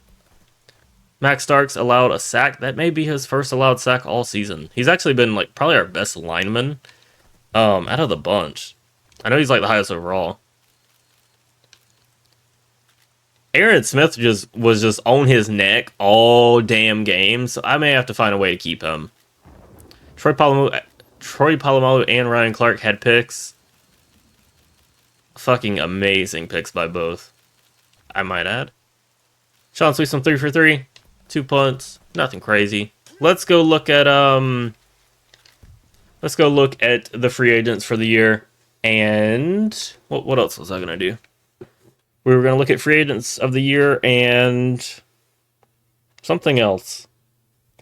Max Starks allowed a sack. That may be his first allowed sack all season. He's actually been like probably our best lineman out of the bunch. I know he's like the highest overall. Aaron Smith was just on his neck all damn game, so I may have to find a way to keep him. Troy Polamalu and Ryan Clark had picks. Fucking amazing picks by both, I might add. Sean Sweetson 3 for 3. 2 punts, nothing crazy. Let's go look at the free agents for the year. And what else was I gonna do? We were gonna look at free agents of the year and something else.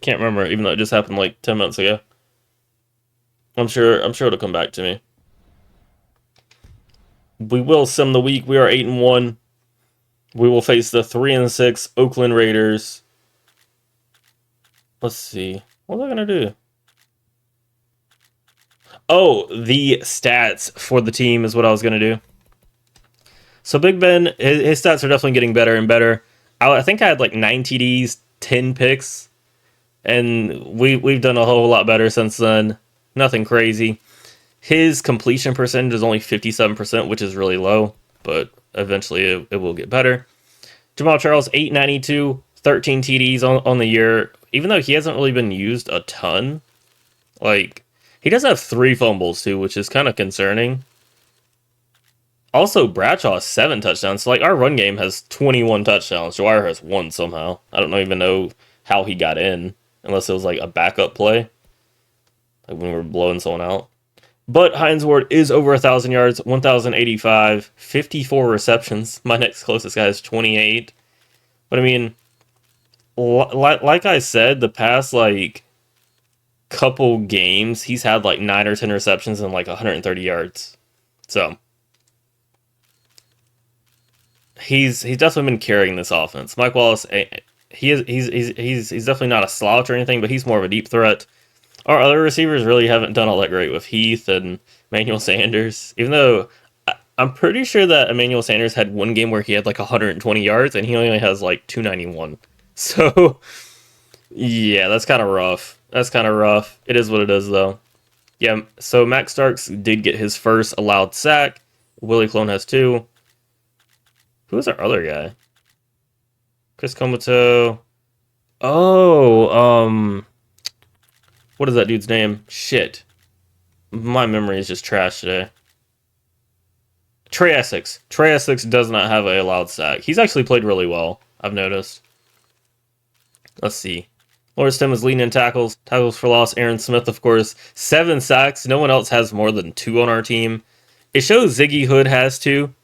Can't remember, even though it just happened like 10 minutes ago. I'm sure it'll come back to me. We will sim the week. We are 8-1. We will face the 3-6 Oakland Raiders. Let's see. What am I going to do? Oh, the stats for the team is what I was going to do. So Big Ben, his stats are definitely getting better and better. I think I had like 9 TDs, 10 picks. And we've done a whole lot better since then. Nothing crazy. His completion percentage is only 57%, which is really low. But eventually it will get better. Jamal Charles, 892, 13 TDs on the year. Even though he hasn't really been used a ton, like, he does have 3 fumbles, too, which is kind of concerning. Also, Bradshaw has 7 touchdowns. So, like, our run game has 21 touchdowns. Dwyer has 1 somehow. I don't even know how he got in, unless it was, like, a backup play. Like, when we were blowing someone out. But Hines Ward is over 1,000 yards, 1,085, 54 receptions. My next closest guy is 28. But, I mean, like I said, the past, like, couple games, he's had, like, 9 or 10 receptions and, like, 130 yards. So, he's definitely been carrying this offense. Mike Wallace, he's definitely not a slouch or anything, but he's more of a deep threat. Our other receivers really haven't done all that great with Heath and Emmanuel Sanders, even though I'm pretty sure that Emmanuel Sanders had one game where he had like 120 yards and he only has like 291. So, yeah, that's kind of rough. It is what it is, though. Yeah, so Max Starks did get his first allowed sack. Willie Clone has 2. Who was our other guy? Chris Comato. Oh, what is that dude's name? Shit. My memory is just trash today. Trey Essex. Trey Essex does not have a allowed sack. He's actually played really well, I've noticed. Let's see. Loris Tim is leading in tackles. Tackles for loss. Aaron Smith, of course. 7 sacks. No one else has more than 2 on our team. It shows Ziggy Hood has 2.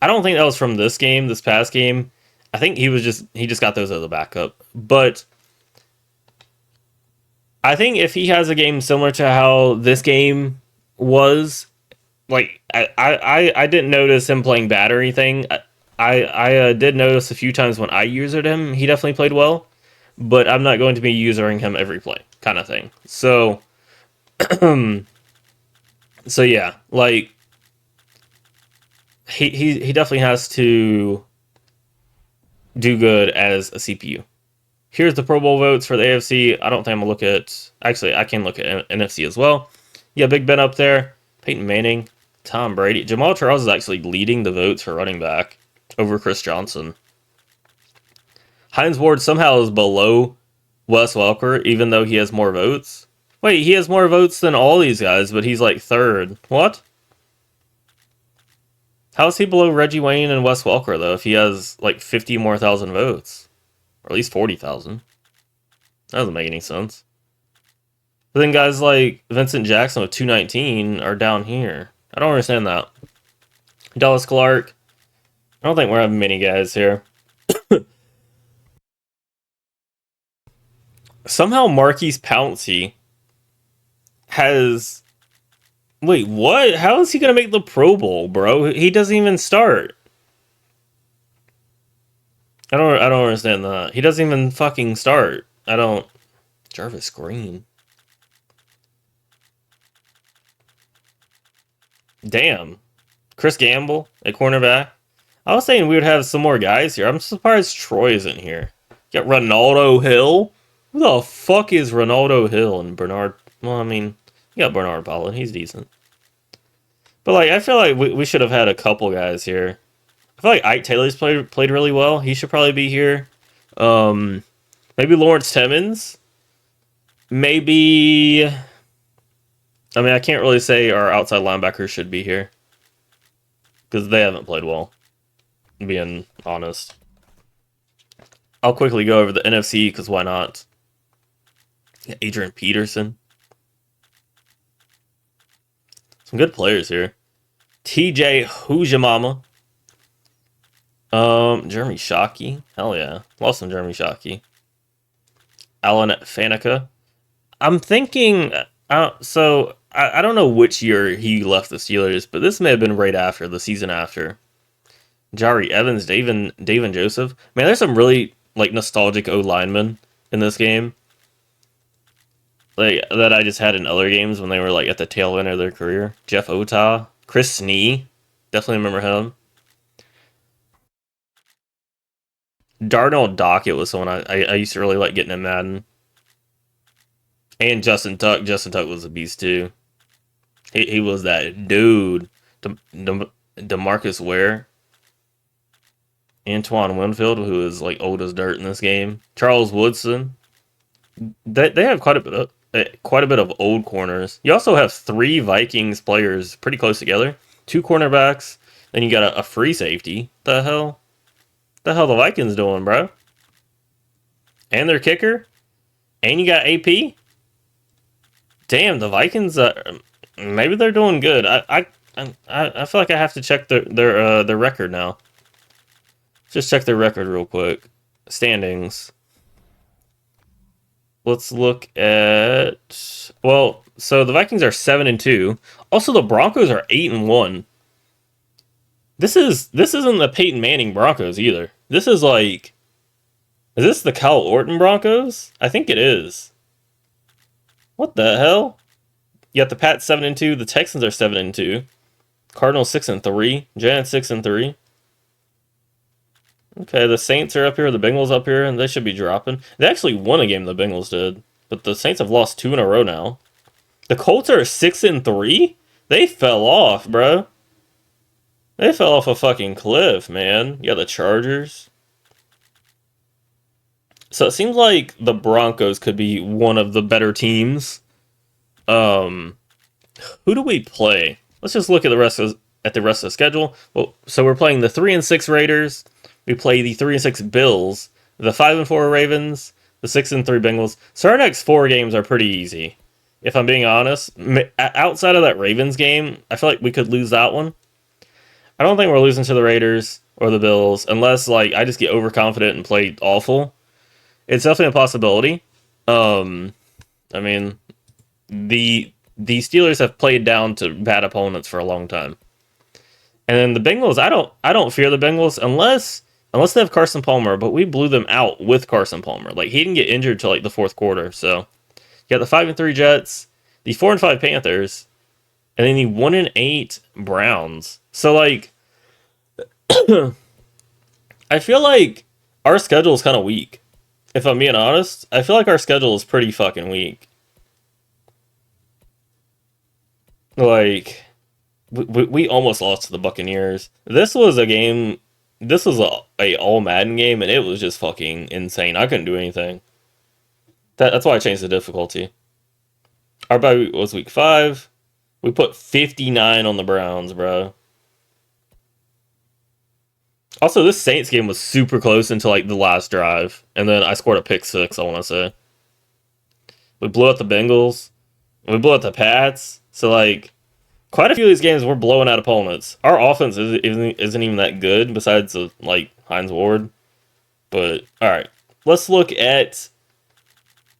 I don't think that was from this past game. I think he just got those as a backup. But I think if he has a game similar to how this game was, like, I didn't notice him playing bad or anything. I did notice a few times when I usered him, he definitely played well, but I'm not going to be usering him every play, kind of thing. So, so yeah, like, he definitely has to do good as a CPU. Here's the Pro Bowl votes for the AFC. I don't think I'm going to look at... Actually, I can look at NFC as well. Yeah, Big Ben up there. Peyton Manning. Tom Brady. Jamal Charles is actually leading the votes for running back over Chris Johnson. Hines Ward somehow is below Wes Welker, even though he has more votes. Wait, he has more votes than all these guys, but he's like 3rd. What? How is he below Reggie Wayne and Wes Welker, though, if he has like 50 more thousand votes? Or at least 40,000. That doesn't make any sense. But then guys like Vincent Jackson with 219 are down here. I don't understand that. Dallas Clark. I don't think we're having many guys here. Somehow Marquise Pouncey has... Wait, what? How is he going to make the Pro Bowl, bro? He doesn't even start. I don't understand that. He doesn't even fucking start. I don't. Jarvis Green. Damn. Chris Gamble at cornerback. I was saying we would have some more guys here. I'm surprised Troy isn't here. Got Ronaldo Hill. Who the fuck is Ronaldo Hill and Bernard? Well, I mean, you got Bernard Pollard. He's decent. But like, I feel like we should have had a couple guys here. I feel like Ike Taylor's played really well. He should probably be here. Maybe Lawrence Timmons. Maybe. I mean, I can't really say our outside linebackers should be here because they haven't played well. Being honest, I'll quickly go over the NFC because why not? Yeah, Adrian Peterson. Some good players here. TJ Hujamama. Jeremy Shockey. Hell yeah. Lost some Jeremy Shockey. Alan Faneca. I'm thinking, I don't know which year he left the Steelers, but this may have been right after, the season after. Jari Evans, David Joseph. Man, there's some really like nostalgic O linemen in this game. Like that I just had in other games when they were like at the tail end of their career. Jeff Ota, Chris Snee, definitely remember him. Darnell Dockett was someone I used to really like getting in Madden. And Justin Tuck. Justin Tuck was a beast too. He was that dude. DeMarcus Ware. Antoine Winfield, who is like old as dirt in this game. Charles Woodson. They have quite a bit of old corners. You also have 3 Vikings players pretty close together. 2 cornerbacks. Then you got a free safety. The hell the Vikings doing, bro? And their kicker. And you got AP. Damn, the Vikings. Maybe they're doing good. I feel like I have to check their record now. Just check their record real quick. Standings. Let's look at. Well, so the Vikings are 7-2. Also, the Broncos are 8-1. This isn't the Peyton Manning Broncos either. This is like. Is this the Kyle Orton Broncos? I think it is. What the hell? You got the Pats 7-2. The Texans are 7-2. Cardinals 6-3. Giants 6-3. Okay, the Saints are up here. The Bengals up here, and they should be dropping. They actually won a game. The Bengals did, but the Saints have lost 2 in a row now. The Colts are 6-3. They fell off, bro. They fell off a fucking cliff, man. You got the Chargers. So it seems like the Broncos could be one of the better teams. Who do we play? Let's just look at the rest of the schedule. Well, so we're playing the 3-6 Raiders. We play the 3-6 Bills, the 5-4 Ravens, the 6-3 Bengals. So our next 4 games are pretty easy. If I'm being honest, outside of that Ravens game, I feel like we could lose that one. I don't think we're losing to the Raiders or the Bills unless like I just get overconfident and play awful. It's definitely a possibility. I mean, the Steelers have played down to bad opponents for a long time. And then the Bengals, I don't fear the Bengals unless they have Carson Palmer, but we blew them out with Carson Palmer. Like he didn't get injured till like the 4th quarter. So you got the 5-3 Jets, the 4-5 Panthers, and then the 1-8 Browns. So like I feel like our schedule is kind of weak. If I'm being honest, I feel like our schedule is pretty fucking weak. Like we almost lost to the Buccaneers. This was a game. This was a all Madden game, and it was just fucking insane. I couldn't do anything. That's why I changed the difficulty. Our bye week was week 5. We put 59 on the Browns, bro. Also, this Saints game was super close until like the last drive, and then I scored a pick 6. I want to say we blew out the Bengals. We blew out the Pats. So like. Quite a few of these games we're blowing out opponents. Our offense isn't even that good besides like Hines Ward. But all right, let's look at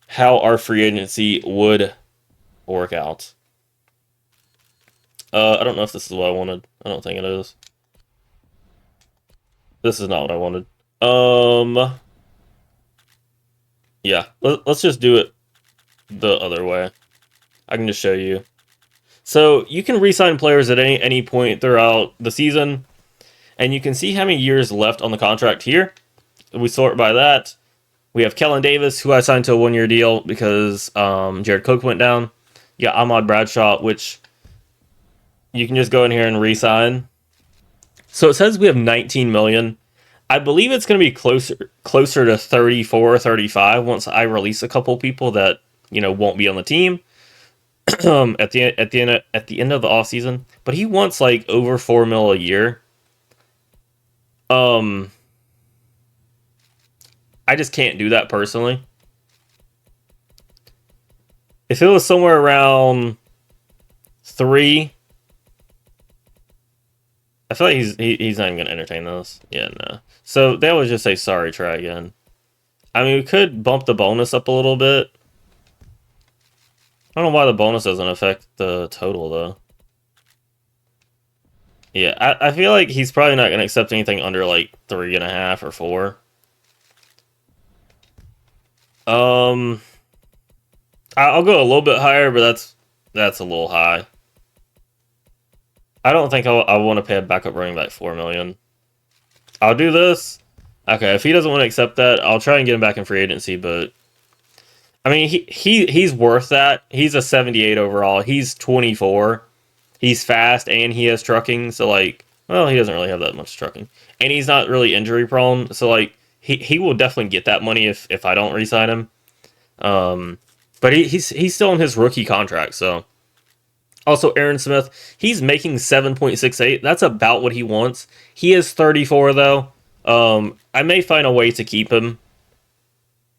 how our free agency would work out. I don't know if this is what I wanted. I don't think it is. This is not what I wanted. Um, yeah, let's just do it the other way. I can just show you. So you can re-sign players at any point throughout the season, and you can see how many years left on the contract here. We sort by that. We have Kellen Davis, who I signed to a 1-year deal because Jared Cook went down. Yeah, Ahmad Bradshaw, which you can just go in here and re-sign. So it says we have 19 million. I believe it's going to be closer to 34 or 35 once I release a couple people that won't be on the team at the end of the off season. But he wants like over 4 mil a year. I just can't do that personally. If it was somewhere around 3, I feel like he's not even going to entertain those. Yeah, no. So they would just say, sorry, try again. I mean, we could bump the bonus up a little bit. I don't know why the bonus doesn't affect the total, though. Yeah, I feel like he's probably not going to accept anything under, like, 3.5 or 4. I'll go a little bit higher, but that's a little high. I don't think I want to pay a backup running back 4 million. I'll do this. Okay, if he doesn't want to accept that, I'll try and get him back in free agency, but I mean, he's worth that. He's a 78 overall. He's 24. He's fast and he has trucking, so like, well, he doesn't really have that much trucking. And he's not really injury prone, so like he will definitely get that money if I don't re-sign him. But he's still in his rookie contract, so also, Aaron Smith, he's making 7.68. That's about what he wants. He is 34, though. I may find a way to keep him.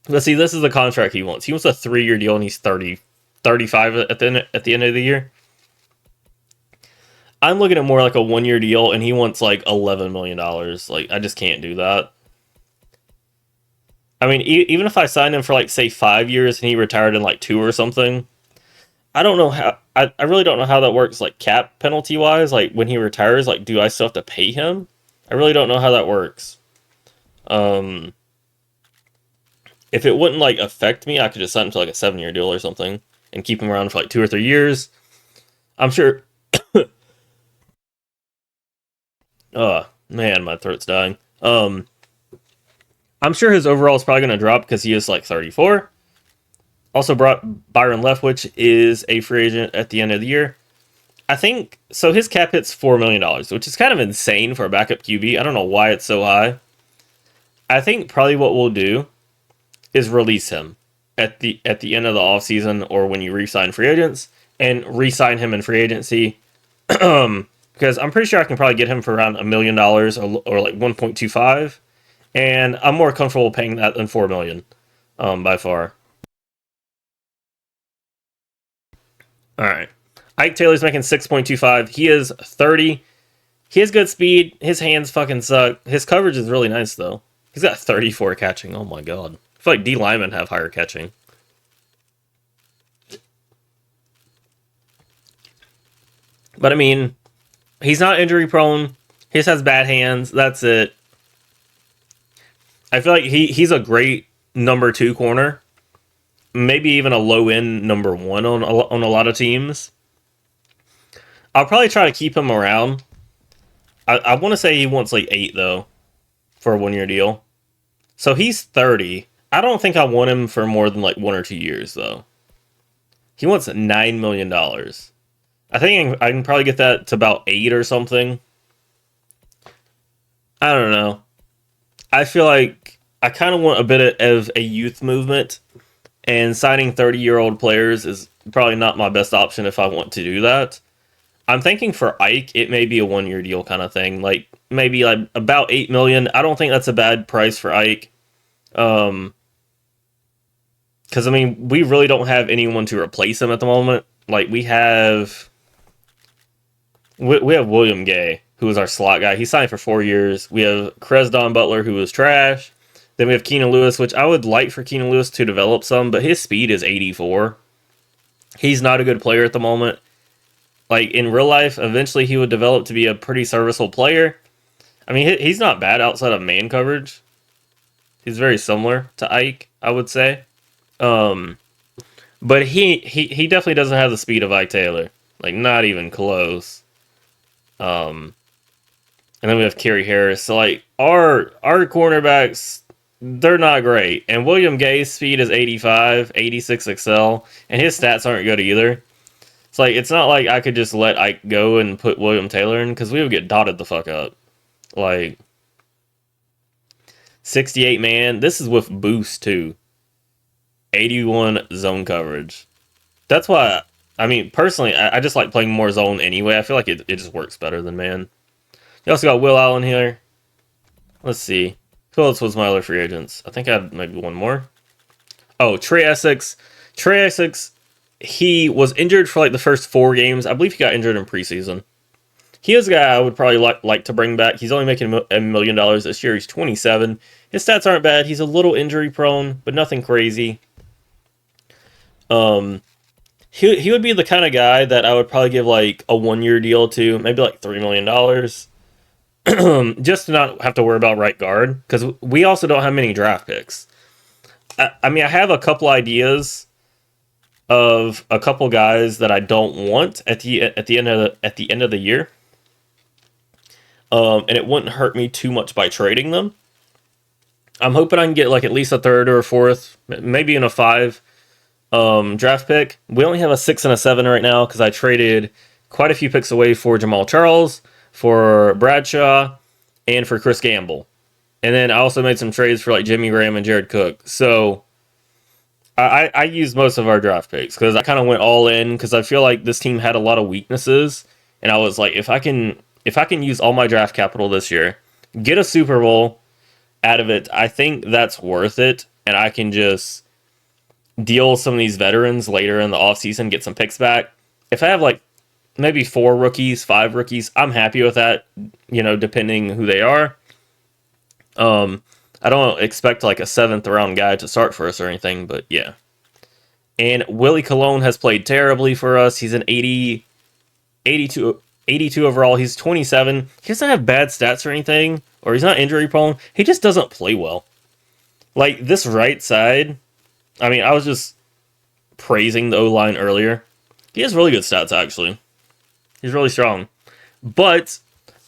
Let's see, this is the contract he wants. He wants a 3-year deal, and he's 35 at the end of the year. I'm looking at more like a 1-year deal, and he wants like $11 million. Like, I just can't do that. I mean, even if I signed him for like, say, 5 years, and he retired in like 2 or something, I don't know how. I really don't know how that works, like cap penalty wise. Like when he retires, like do I still have to pay him? I really don't know how that works. If it wouldn't like affect me, I could just sign him to like a 7-year deal or something and keep him around for like 2 or 3 years. I'm sure. Oh man, my throat's dying. I'm sure his overall is probably going to drop because he is like 34. Also brought Byron Leftwich is a free agent at the end of the year. I think, so his cap hit's $4 million, which is kind of insane for a backup QB. I don't know why it's so high. I think probably what we'll do is release him at the end of the offseason or when you re-sign free agents and re-sign him in free agency. Because I'm pretty sure I can probably get him for around $1 million or like 1.25. And I'm more comfortable paying that than $4 million by far. All right. Ike Taylor's making 6.25. He is 30. He has good speed. His hands fucking suck. His coverage is really nice, though. He's got 34 catching. Oh, my God. I feel like D linemen have higher catching. But, I mean, he's not injury prone. He just has bad hands. That's it. I feel like he's a great number 2 corner. Maybe even a low-end number 1 on a lot of teams. I'll probably try to keep him around. I want to say he wants like 8, though, for a 1-year deal. So he's 30. I don't think I want him for more than like 1 or 2 years, though. He wants $9 million. I think I can probably get that to about 8 or something. I don't know. I feel like I kind of want a bit of a youth movement. And signing 30-year-old players is probably not my best option if I want to do that. I'm thinking for Ike, it may be a 1-year deal kind of thing. Like, maybe like about $8 million. I don't think that's a bad price for Ike. Because, I mean, we really don't have anyone to replace him at the moment. Like, we have William Gay, who is our slot guy. He signed for 4 years. We have Cresdon Butler, who was trash. Then we have Keenan Lewis, which I would like for Keenan Lewis to develop some, but his speed is 84. He's not a good player at the moment. Like, in real life, eventually he would develop to be a pretty serviceable player. I mean, he's not bad outside of man coverage. He's very similar to Ike, I would say. Um, but he definitely doesn't have the speed of Ike Taylor. Like, not even close. Um, and then we have Kerry Harris. So, like, our cornerbacks, they're not great. And William Gay's speed is 85, 86 XL, and his stats aren't good either. It's like, it's not like I could just let Ike go and put William Taylor in, because we would get dotted the fuck up. Like, 68 man. This is with boost too. 81 zone coverage. That's why, I mean, personally, I just like playing more zone anyway. I feel like it just works better than man. You also got Will Allen here. Let's see. Who else was my other free agents? I think I had maybe one more. Oh, Trey Essex. Trey Essex, he was injured for like the first 4 games. I believe he got injured in preseason. He is a guy I would probably like to bring back. He's only making $1 million this year. He's 27. His stats aren't bad. He's a little injury prone, but nothing crazy. He would be the kind of guy that I would probably give like a 1-year deal to, maybe like $3 million, just to not have to worry about right guard, because we also don't have many draft picks. I mean, I have a couple ideas of a couple guys that I don't want at the end of the year, and it wouldn't hurt me too much by trading them. I'm hoping I can get like at least a 3rd or a 4th, maybe in a 5. Draft pick. We only have a 6 and a 7 right now because I traded quite a few picks away for Jamal Charles, for Bradshaw, and for Chris Gamble. And then I also made some trades for like Jimmy Graham and Jared Cook. So I used most of our draft picks because I kind of went all in because I feel like this team had a lot of weaknesses, and I was like, if I can use all my draft capital this year, get a Super Bowl out of it, I think that's worth it, and I can just deal some of these veterans later in the offseason, get some picks back. If I have like maybe 4 rookies, 5 rookies, I'm happy with that, depending who they are. I don't expect like a 7th round guy to start for us or anything, but yeah. And Willie Colon has played terribly for us. He's an 82 overall. He's 27. He doesn't have bad stats or anything, or he's not injury prone. He just doesn't play well. Like this right side, I mean, I was just praising the O-line earlier. He has really good stats, actually. He's really strong. But,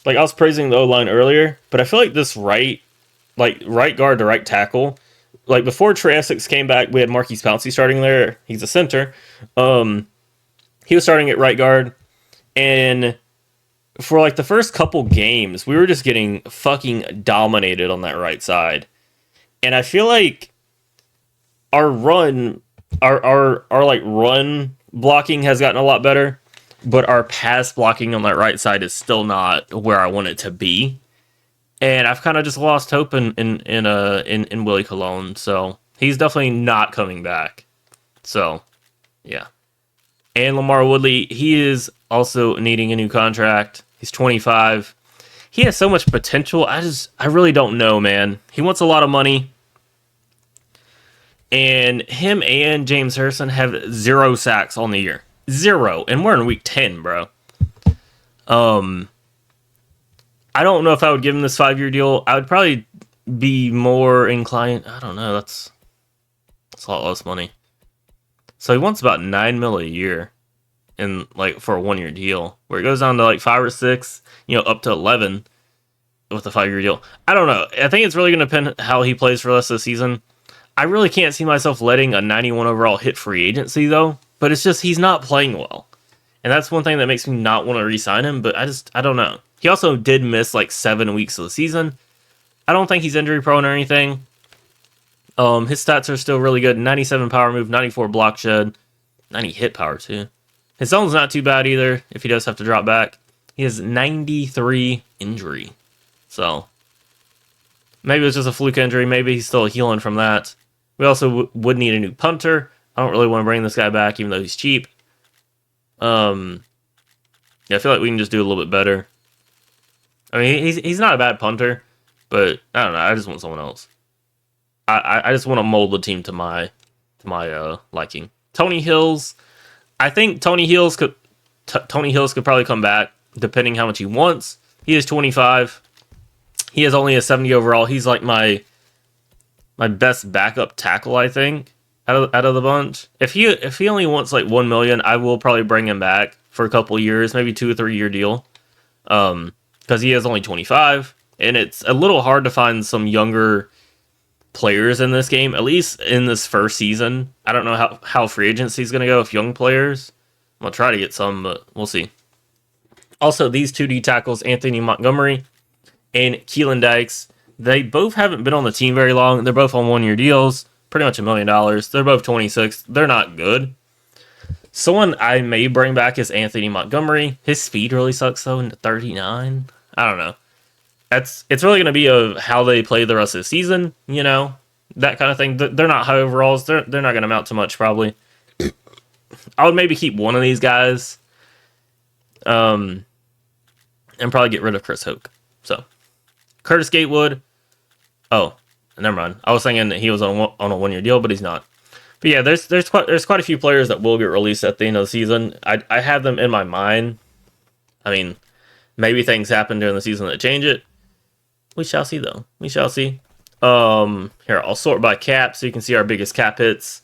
like, I was praising the O-line earlier, but I feel like this right guard to right tackle, like, before Trey Essex came back, we had Marquise Pouncey starting there. He's a center. He was starting at right guard, and for, like, the first couple games, we were just getting fucking dominated on that right side. And I feel like our run blocking has gotten a lot better, but our pass blocking on that right side is still not where I want it to be. And I've kind of just lost hope in Willie Colon, so he's definitely not coming back. So, yeah. And Lamar Woodley, he is also needing a new contract. He's 25. He has so much potential. I really don't know, man. He wants a lot of money. And him and James Harrison have 0 sacks on the year. 0. And we're in week 10, bro. I don't know if I would give him this 5-year deal. I would probably be more inclined. I don't know. That's a lot less money. So he wants about $9 million a year for a 1-year deal, where it goes down to like 5 or 6, up to 11 with a 5-year deal. I don't know. I think it's really going to depend how he plays for us this season. I really can't see myself letting a 91 overall hit free agency, though. But it's just he's not playing well. And that's one thing that makes me not want to re-sign him. But I don't know. He also did miss like 7 weeks of the season. I don't think he's injury prone or anything. His stats are still really good. 97 power move, 94 block shed, 90 hit power, too. His zone's not too bad either if he does have to drop back. He has 93 injury. So maybe it's just a fluke injury. Maybe he's still healing from that. We also would need a new punter. I don't really want to bring this guy back, even though he's cheap. Yeah, I feel like we can just do a little bit better. I mean, he's not a bad punter, but I don't know. I just want someone else. I just want to mold the team to my liking. Tony Hills, I think Tony Hills could probably come back depending how much he wants. He is 25. He has only a 70 overall. He's like my my best backup tackle, I think, out of the bunch. If he only wants like 1 million, I will probably bring him back for a couple years, maybe 2 or 3 year deal. Because he is only 25, and it's a little hard to find some younger players in this game, at least in this first season. I don't know how free agency is going to go with young players. I'm going to try to get some, but we'll see. Also, these 2D tackles, Anthony Montgomery and Keelan Dykes, they both haven't been on the team very long. They're both on 1 year deals, pretty much $1 million. They're both 26. They're not good. Someone I may bring back is Anthony Montgomery. His speed really sucks though, into 39. I don't know. It's really going to be of how they play the rest of the season, you know, that kind of thing. They're not high overalls. They're not going to amount to much probably. I would maybe keep one of these guys, and probably get rid of Chris Hoke. So, Curtis Gatewood. Oh, never mind. I was thinking that he was on a 1 year deal, but he's not. But yeah, there's quite a few players that will get released at the end of the season. I have them in my mind. I mean, maybe things happen during the season that change it. We shall see, though. We shall see. Here, I'll sort by cap so you can see our biggest cap hits.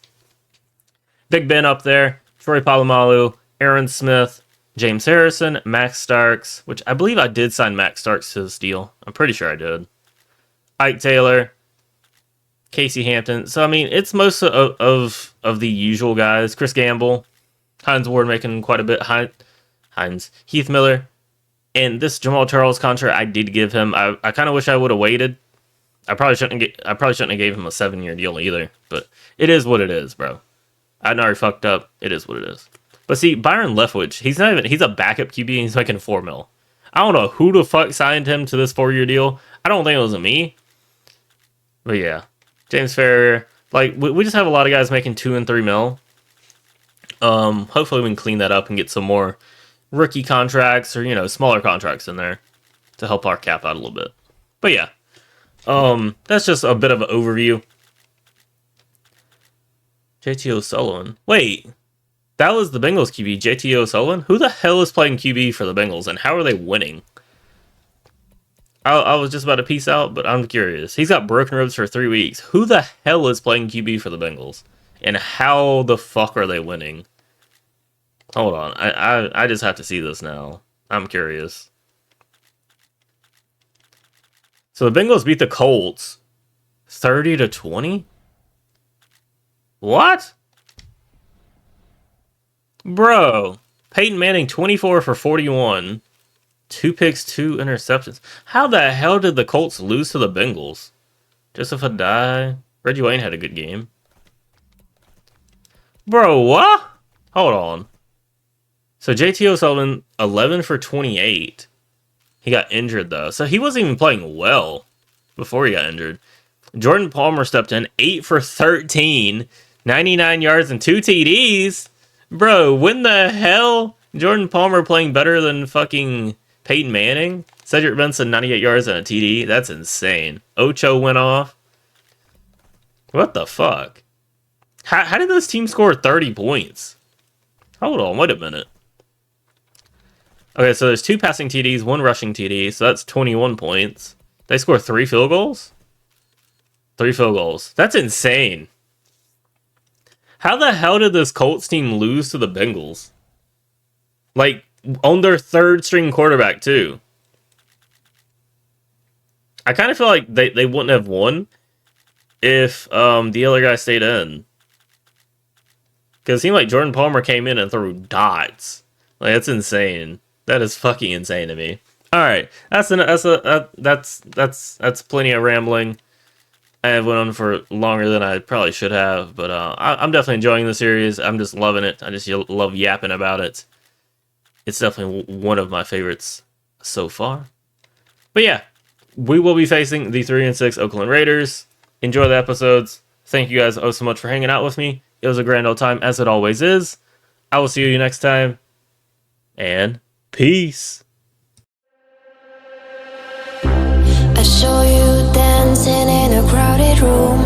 Big Ben up there. Troy Polamalu, Aaron Smith, James Harrison, Max Starks, which I believe I did sign Max Starks to this deal. I'm pretty sure I did. Ike Taylor, Casey Hampton. So, I mean, it's most of the usual guys. Chris Gamble, Hines Ward making quite a bit. Hines, Heath Miller. And this Jamal Charles contract, I did give him. I kind of wish I would have waited. I probably shouldn't have gave him a 7-year deal either. But it is what it is, bro. I know he fucked up. It is what it is. But see, Byron Leftwich, he's a backup QB and he's making $4 million. I don't know who the fuck signed him to this 4-year deal. I don't think it was me. But yeah. James Ferrier. Like, we just have a lot of guys making $2 and $3 million. Hopefully we can clean that up and get some more rookie contracts or, you know, smaller contracts in there to help our cap out a little bit. But yeah. That's just a bit of an overview. JT O'Sullivan. Wait. That was the Bengals QB, JT O'Sullivan? Who the hell is playing QB for the Bengals, and how are they winning? I was just about to peace out, but I'm curious. He's got broken ribs for 3 weeks. Who the hell is playing QB for the Bengals? And how the fuck are they winning? Hold on. I just have to see this now. I'm curious. So the Bengals beat the Colts 30-20? What? Bro. Peyton Manning 24 for 41. 2 picks, 2 interceptions. How the hell did the Colts lose to the Bengals? Joseph Adai. Reggie Wayne had a good game. Bro, what? Hold on. So JT O'Sullivan, 11 for 28. He got injured, though. So he wasn't even playing well before he got injured. Jordan Palmer stepped in, 8 for 13. 99 yards and 2 TDs. Bro, when the hell? Jordan Palmer playing better than fucking Peyton Manning? Cedric Benson, 98 yards and a TD. That's insane. Ocho went off. What the fuck? How did this team score 30 points? Hold on, wait a minute. Okay, so there's 2 passing TDs, 1 rushing TD, so that's 21 points. They score 3 field goals? 3 field goals. That's insane. How the hell did this Colts team lose to the Bengals? Like, on their 3rd string quarterback, too. I kind of feel like they wouldn't have won if the other guy stayed in. Because it seemed like Jordan Palmer came in and threw dots. Like, that's insane. That is fucking insane to me. All right, that's plenty of rambling. I went on for longer than I probably should have, but I'm definitely enjoying the series. I'm just loving it. I just love yapping about it. It's definitely one of my favorites so far. But yeah, we will be facing the 3-6 Oakland Raiders. Enjoy the episodes. Thank you guys so much for hanging out with me. It was a grand old time, as it always is. I will see you next time, and peace. I saw you dancing in a crowded room.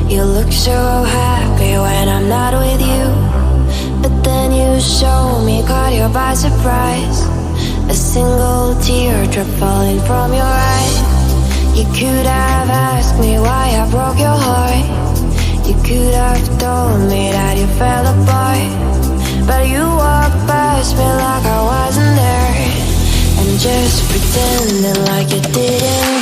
You look so happy when I'm not with you. But then you saw me, caught you by surprise. A single teardrop falling from your eye. You could have asked me why I broke your heart. You could have told me that you fell apart. But you walked past me like I wasn't there, and just pretending like you didn't